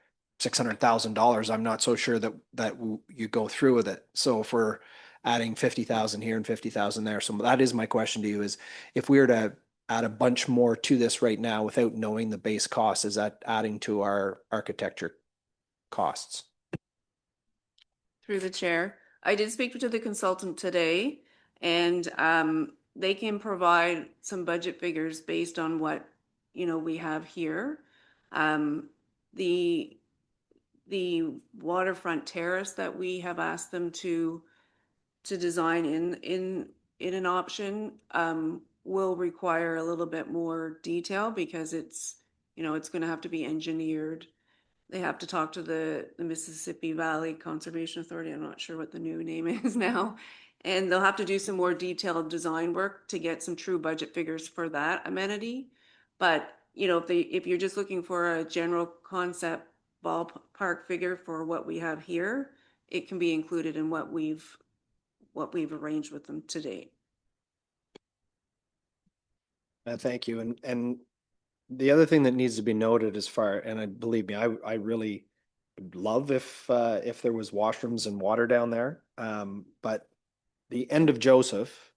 $600,000, I'm not so sure that you go through with it. So if we're adding 50,000 here and 50,000 there, so that is my question to you: is if we were to add a bunch more to this right now without knowing the base cost, is that adding to our architecture costs? Through the chair, I did speak to the consultant today, and they can provide some budget figures based on what we have here. The waterfront terrace that we have asked them to design in an option will require a little bit more detail, because it's going to have to be engineered. They have to talk to the Mississippi Valley Conservation Authority. I'm not sure what the new name is now. And they'll have to do some more detailed design work to get some true budget figures for that amenity. But, if you're just looking for a general concept ballpark figure for what we have here, it can be included in what we've arranged with them to date. Thank you. And the other thing that needs to be noted and believe me, I really would love if there was washrooms and water down there. But the end of Joseph,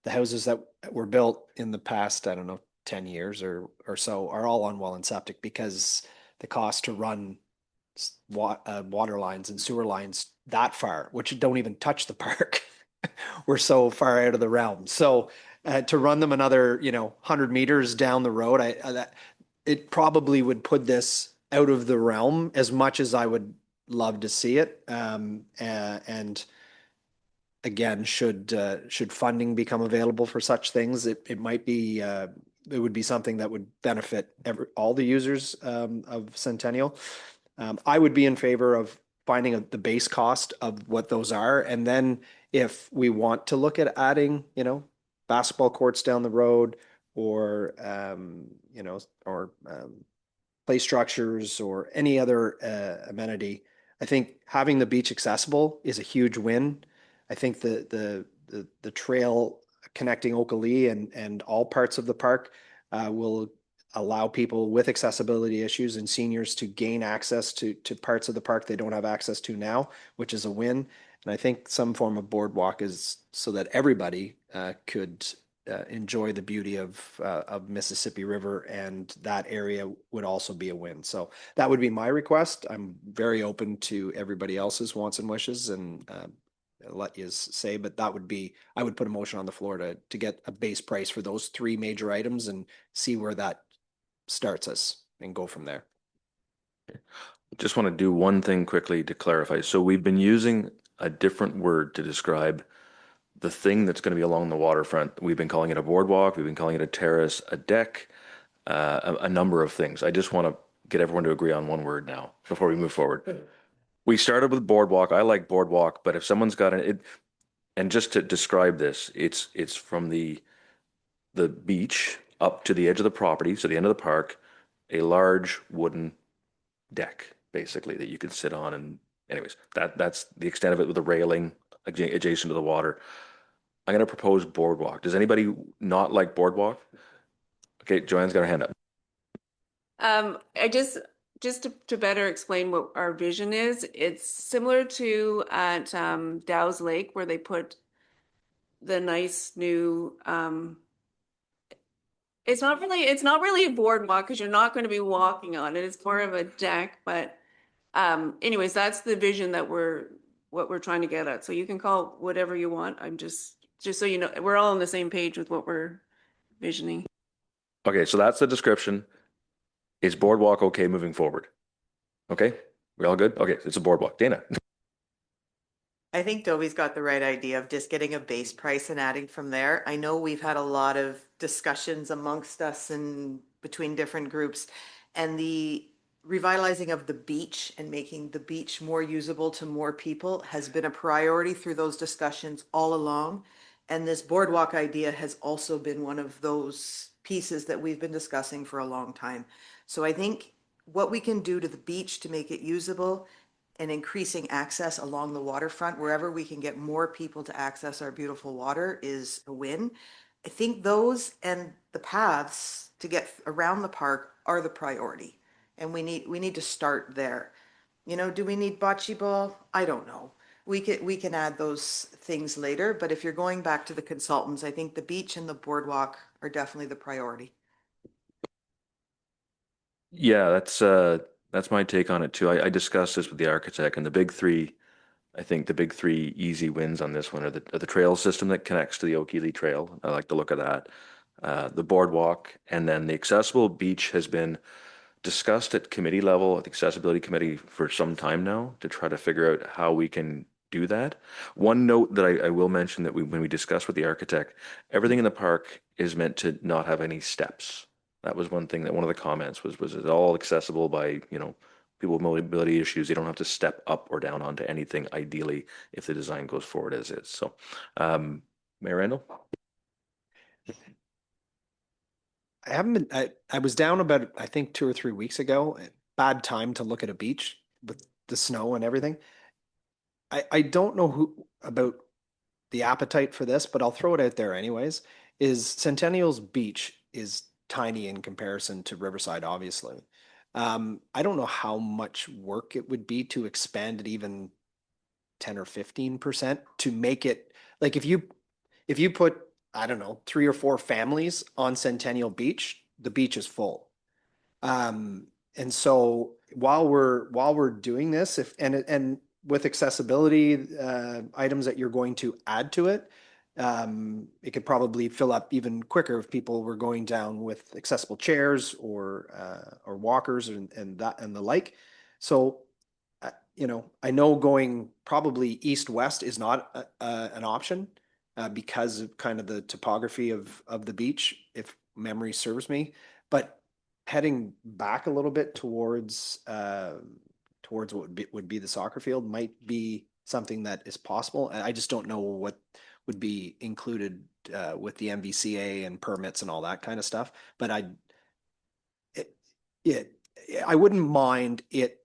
the houses that were built in the past, I don't know, 10 years or so, are all on well and septic, because the cost to run water lines and sewer lines that far, which don't even touch the park. We're so far out of the realm. So to run them another, 100 meters down the road, it probably would put this out of the realm as much as I would love to see it. And again, should funding become available for such things, it might be it would be something that would benefit all the users of Centennial. I would be in favor of finding the base cost of what those are, and then if we want to look at adding, basketball courts down the road, or play structures or any other amenity, I think having the beach accessible is a huge win. I think the trail connecting Oakley and all parts of the park will allow people with accessibility issues and seniors to gain access to parts of the park they don't have access to now, which is a win. And I think some form of boardwalk is so that everybody could enjoy the beauty of Mississippi River, and that area would also be a win. So that would be my request. I'm very open to everybody else's wants and wishes, and let you say, but that would be, I would put a motion on the floor to get a base price for those three major items and see where that starts us and go from there. Just want to do one thing quickly to clarify. So we've been using a different word to describe the thing that's going to be along the waterfront. We've been calling it a boardwalk. We've been calling it a terrace, a deck, a number of things. I just want to get everyone to agree on one word now before we move forward. We started with boardwalk. I like boardwalk, but if someone's got it, and just to describe this, it's from the beach up to the edge of the property, so the end of the park, a large wooden deck, basically, that you can sit on. And anyways, that's the extent of it, with a railing adjacent to the water. I'm going to propose boardwalk. Does anybody not like boardwalk? Okay, Joanne's got her hand up. I just to better explain what our vision is, it's similar to at Dow's Lake, where they put the nice new it's not really a boardwalk because you're not going to be walking on it. It's more of a deck, but anyways, that's the vision that what we're trying to get at. So you can call it whatever you want. I'm just so you know, we're all on the same page with what we're visioning. Okay, so that's the description. Is boardwalk okay moving forward? Okay, we all good? Okay, it's a boardwalk. Dana. I think Dobie's got the right idea of just getting a base price and adding from there. I know we've had a lot of discussions amongst us and between different groups, and the revitalizing of the beach and making the beach more usable to more people has been a priority through those discussions all along. And this boardwalk idea has also been one of those pieces that we've been discussing for a long time. So I think what we can do to the beach to make it usable and increasing access along the waterfront, wherever we can get more people to access our beautiful water, is a win. I think those and the paths to get around the park are the priority. And we need to start there. Do we need bocce ball? I don't know. We can add those things later, but if you're going back to the consultants, I think the beach and the boardwalk are definitely the priority. Yeah, that's my take on it too. I discussed this with the architect, and the big three, I think the big three easy wins on this one are the trail system that connects to the Oakey Trail. I like the look of that. The boardwalk, and then the accessible beach has been discussed at committee level, at the accessibility committee, for some time now, to try to figure out how we can do that. One note that I will mention, that when we discussed with the architect, everything in the park is meant to not have any steps. That was one thing that one of the comments was it all accessible by, people with mobility issues. They don't have to step up or down onto anything, ideally, if the design goes forward as is. So, Mayor Randall? I haven't been, I was down about, I think 2 or 3 weeks ago. Bad time to look at a beach with the snow and everything. I don't know about the appetite for this, but I'll throw it out there anyways. Is Centennial's beach is tiny in comparison to Riverside, obviously. I don't know how much work it would be to expand it even 10 or 15% to make it, like, if you put, I don't know, 3 or 4 families on Centennial Beach, the beach is full. And so while we're doing this, and with accessibility items that you're going to add to it, it could probably fill up even quicker if people were going down with accessible chairs or walkers and the like. So, I know going probably east-west is not an option because of kind of the topography of the beach, if memory serves me. But heading back a little bit towards what would be the soccer field might be something that is possible. I just don't know what would be included with the MVCA and permits and all that kind of stuff. But I wouldn't mind it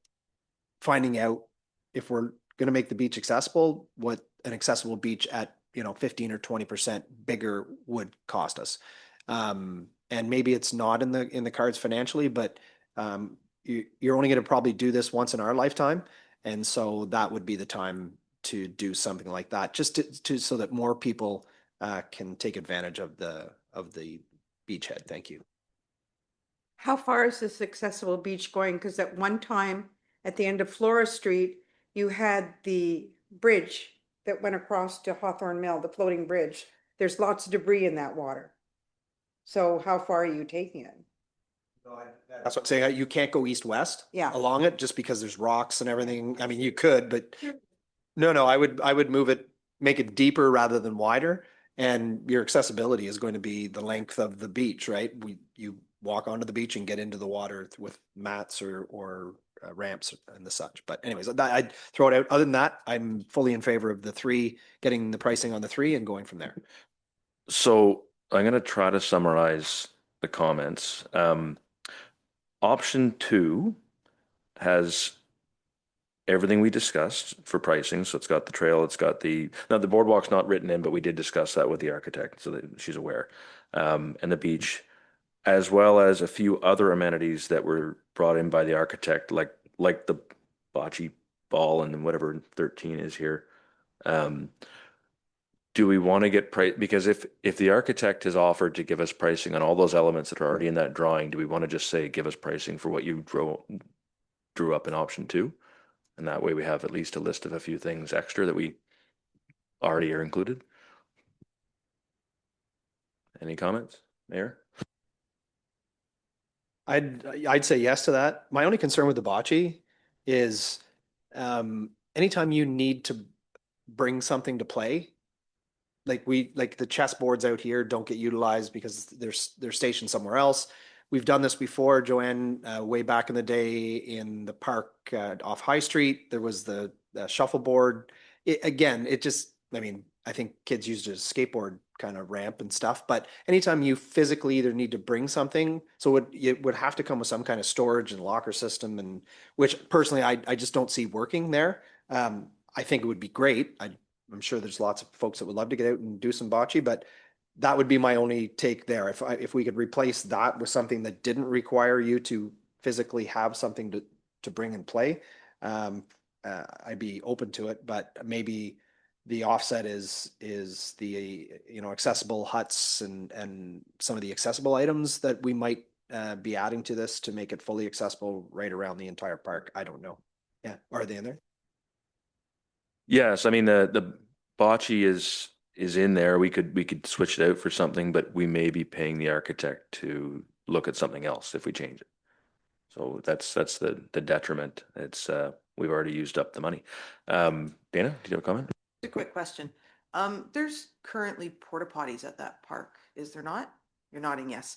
finding out if we're going to make the beach accessible, what an accessible beach at 15 or 20% bigger would cost us. And maybe it's not in the cards financially, but you're only going to probably do this once in our lifetime, and so that would be the time to do something like that, just to so that more people can take advantage of the beachhead. Thank you. How far is this accessible beach going? Because at one time, at the end of Flora Street, you had the bridge that went across to Hawthorne Mill, the floating bridge. There's lots of debris in that water. So how far are you taking it? That's what I'm saying. You can't go east-west along it just because there's rocks and everything. I mean, you could, but no, I would move it, make it deeper rather than wider. And your accessibility is going to be the length of the beach, right? You walk onto the beach and get into the water with mats or ramps and the such. But anyways, I'd throw it out. Other than that, I'm fully in favor of the 3, getting the pricing on the 3 and going from there. So I'm going to try to summarize the comments. Option 2 has everything we discussed for pricing. So it's got the trail, it's got now the boardwalk's not written in, but we did discuss that with the architect so that she's aware. And the beach, as well as a few other amenities that were brought in by the architect, like the bocce ball and whatever 13 is here. Do we want to get price? Because if the architect has offered to give us pricing on all those elements that are already in that drawing, do we want to just say, give us pricing for what you drew up in option 2? And that way we have at least a list of a few things extra that we already are included. Any comments, Mayor? I'd say yes to that. My only concern with the bocce is anytime you need to bring something to play, like the chess boards out here don't get utilized because they're stationed somewhere else. We've done this before, Joanne, way back in the day in the park off High Street. There was the shuffleboard. I think kids used it as a skateboard kind of ramp and stuff. But anytime you physically either need to bring something, so it would have to come with some kind of storage and locker system, and which personally I just don't see working there. I think it would be great. I'm sure there's lots of folks that would love to get out and do some bocce, but that would be my only take there. If we could replace that with something that didn't require you to physically have something to bring and play, I'd be open to it. But maybe the offset is the accessible huts and some of the accessible items that we might be adding to this to make it fully accessible right around the entire park. I don't know. Yeah, are they in there? Yes, I mean the bocce is in there. We could switch it out for something, but we may be paying the architect to look at something else if we change it. So that's the detriment. It's we've already used up the money. Dana, do you have a comment? A quick question. There's currently porta potties at that park, is there not? You're nodding yes.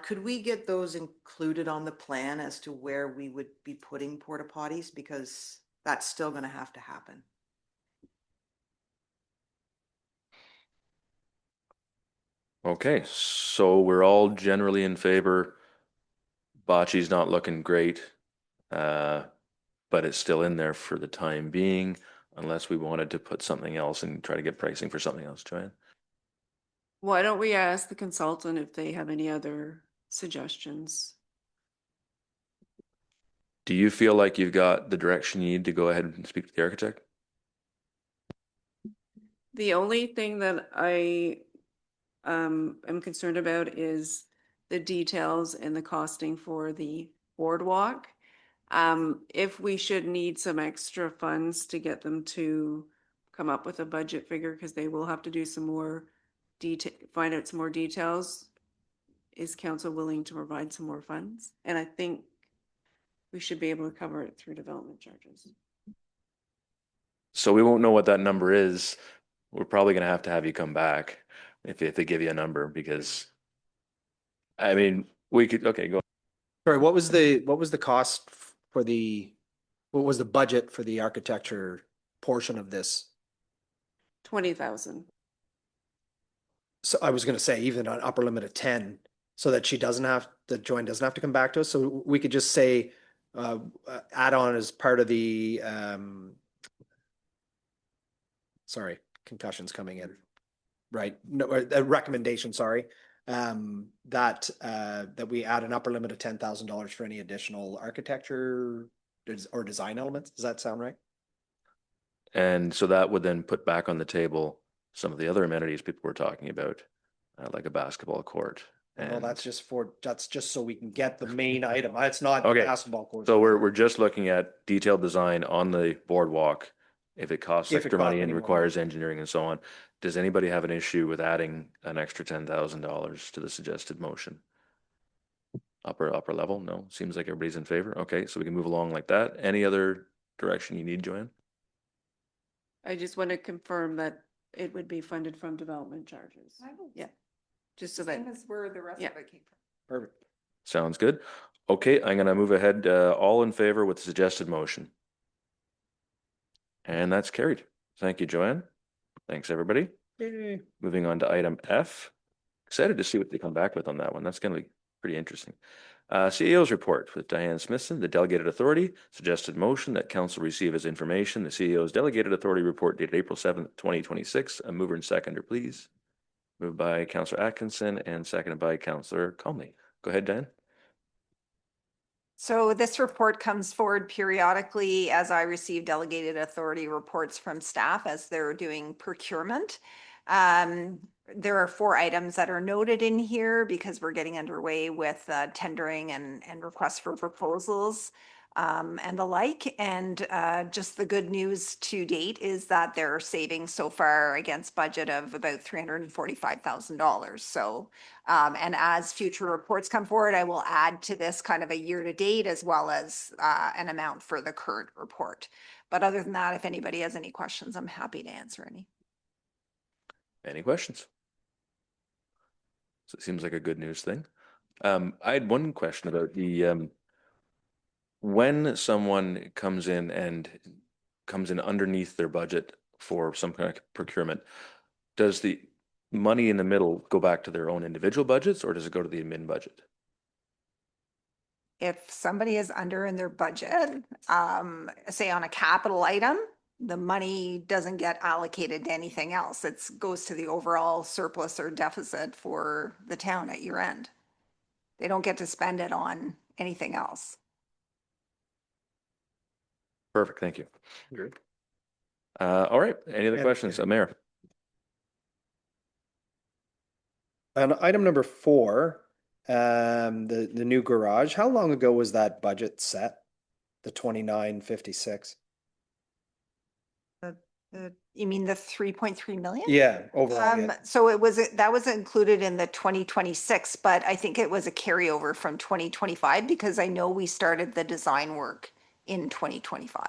Could we get those included on the plan as to where we would be putting porta potties? Because that's still going to have to happen. Okay, so we're all generally in favor. Bocce's not looking great, but it's still in there for the time being, unless we wanted to put something else and try to get pricing for something else, Joanne. Why don't we ask the consultant if they have any other suggestions? Do you feel like you've got the direction you need to go ahead and speak to the architect? The only thing that I am concerned about is the details and the costing for the boardwalk. If we should need some extra funds to get them to come up with a budget figure, because they will have to do some more detail, find out some more details. Is council willing to provide some more funds? And I think we should be able to cover it through development charges. So we won't know what that number is. We're probably gonna have you come back if they give you a number, because I mean, we could, okay, go. Sorry, what was the cost for what was the budget for the architecture portion of this? 20,000. So I was gonna say even an upper limit of 10, so that Joanne doesn't have to come back to us. So we could just say, add on as part of the, sorry, concussion's coming in. Right, no, a recommendation, sorry. That we add an upper limit of $10,000 for any additional architecture or design elements. Does that sound right? And so that would then put back on the table some of the other amenities people were talking about, like a basketball court. Well, And that's just so we can get the main item. It's not Okay, basketball court. so we're just looking at detailed design on the boardwalk. If it costs If it extra costs money and any more requires engineering and so on, does anybody have an issue with adding an extra $10,000 to the suggested motion? Upper level? No, seems like everybody's in favor. Okay, so we can move along like that. Any other direction you need, Joanne? I just want to confirm that it would be funded from development charges. Yeah. Just so that, as where the rest Yeah. of it came from. Perfect. Sounds good. Okay, I'm gonna move ahead, all in favor with the suggested motion. And that's carried. Thank you, Joanne. Thanks, everybody. Yay. Moving on to item F. Excited to see what they come back with on that one. That's gonna be pretty interesting. CEO's report with Diane Smithson, the delegated authority, suggested motion that council receive as information the CEO's delegated authority report dated April 7th, 2026. A mover and seconder, please. Moved by Councillor Atkinson and seconded by Councillor Conley. Go ahead, Diane. So this report comes forward periodically as I receive delegated authority reports from staff as they're doing procurement. There are 4 items that are noted in here because we're getting underway with tendering and requests for proposals and the like. And just the good news to date is that they're saving so far against budget of about $345,000. So, and as future reports come forward, I will add to this kind of a year to date as well as an amount for the current report. But other than that, if anybody has any questions, I'm happy to answer any. Any questions? So it seems like a good news thing. I had one question about the when someone comes in underneath their budget for some kind of procurement, does the money in the middle go back to their own individual budgets, or does it go to the admin budget? If somebody is under in their budget, say on a capital item, the money doesn't get allocated to anything else. It goes to the overall surplus or deficit for the town at year end. They don't get to spend it on anything else. Perfect, thank you. All right, any other questions? Mayor? On item number 4, the new garage, how long ago was that budget set? The 2956? You mean the 3.3 million? Yeah, overall. Yeah. So that was included in the 2026, but I think it was a carryover from 2025 because I know we started the design work in 2025.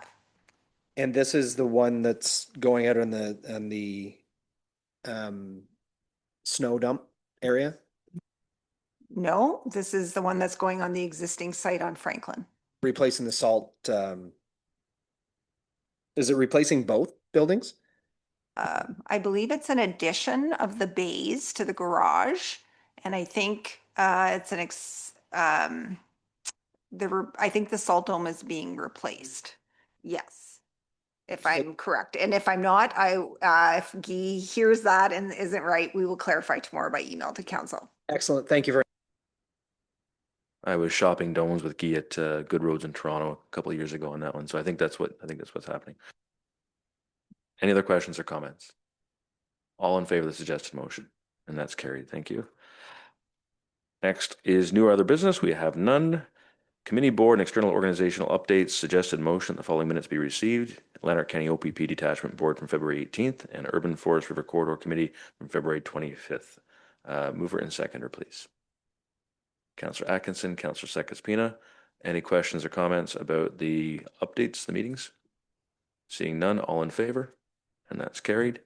And this is the one that's going out on the snow dump area? No, this is the one that's going on the existing site on Franklin. Replacing the salt, is it replacing both buildings? I believe it's an addition of the bays to the garage. And I think it's I think the salt dome is being replaced. Yes, if I'm correct. And if I'm not, if Guy hears that and isn't right, we will clarify tomorrow by email to council. Excellent. Thank you very much. I was shopping domes with Guy at Good Roads in Toronto a couple of years ago on that one, so I think that's what's happening. Any other questions or comments? All in favor of the suggested motion, and that's carried. Thank you. Next is new or other business. We have none. Committee board and external organizational updates, suggested motion that the following minutes be received. Lanark County OPP Detachment Board from February 18th and Urban Forest River Corridor Committee from February 25th. Mover and seconder, please. Councillor Atkinson, Councillor Sekespina. Any questions or comments about the updates, the meetings? Seeing none, all in favor? And that's carried.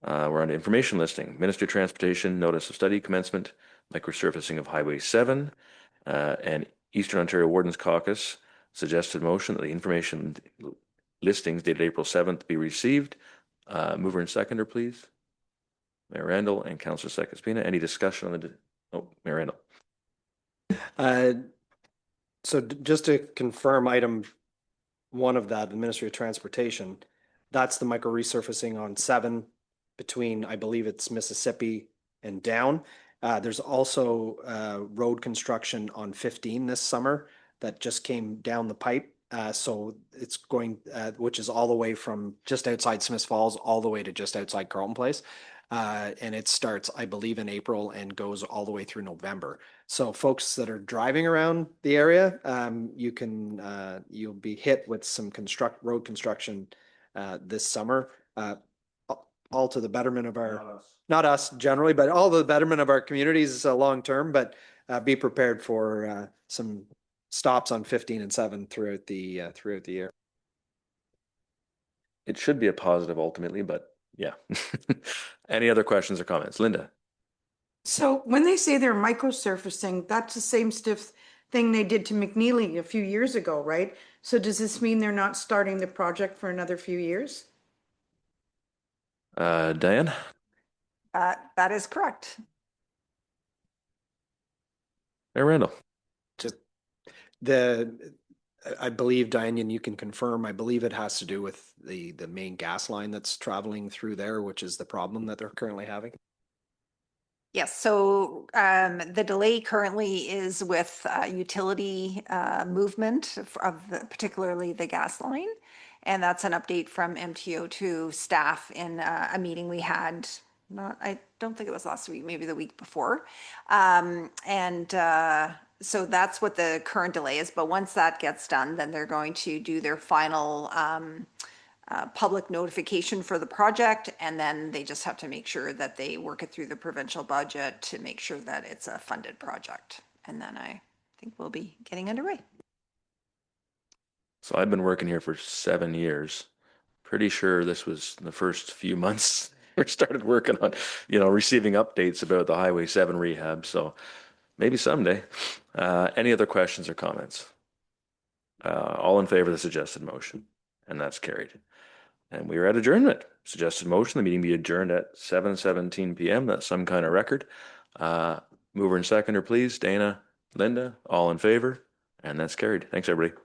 We're on to information listing. Ministry of Transportation, notice of study commencement, microsurfacing of Highway 7, and Eastern Ontario Wardens Caucus suggested motion that the information listings dated April 7th be received. Mover and seconder, please. Mayor Randall and Councillor Sekespina. Any discussion on the, Mayor Randall. So just to confirm item 1 of that, the Ministry of Transportation, that's the micro resurfacing on 7 between, I believe it's Mississippi and down. There's also road construction on 15 this summer that just came down the pipe. So it's going, which is all the way from just outside Smiths Falls all the way to just outside Carleton Place. And it starts, I believe, in April and goes all the way through November. So folks that are driving around the area, you'll be hit with some road construction this summer. All to the betterment of our, not us generally, but all the betterment of our communities long term. But be prepared for some stops on 15 and 7 throughout the year. It should be a positive ultimately, but yeah. Any other questions or comments? Linda? So when they say they're microsurfacing, that's the same stiff thing they did to McNeely a few years ago, right? So does this mean they're not starting the project for another few years? Diane? That is correct. Mayor Randall? Just I believe, Diane, you can confirm, I believe it has to do with the main gas line that's traveling through there, which is the problem that they're currently having. Yes, so the delay currently is with utility movement particularly the gas line. And that's an update from MTO to staff in a meeting we had, I don't think it was last week, maybe the week before. So that's what the current delay is. But once that gets done, then they're going to do their final public notification for the project. And then they just have to make sure that they work it through the provincial budget to make sure that it's a funded project. And then I think we'll be getting underway. So I've been working here for 7 years. Pretty sure this was the first few months we started working on, receiving updates about the Highway 7 rehab. So maybe someday. Any other questions or comments? All in favor of the suggested motion? And that's carried. And we are at adjournment. Suggested motion, the meeting be adjourned at 7:17 p.m. That's some kind of record. Mover and seconder, please. Dana, Linda, all in favor? And that's carried. Thanks, everybody.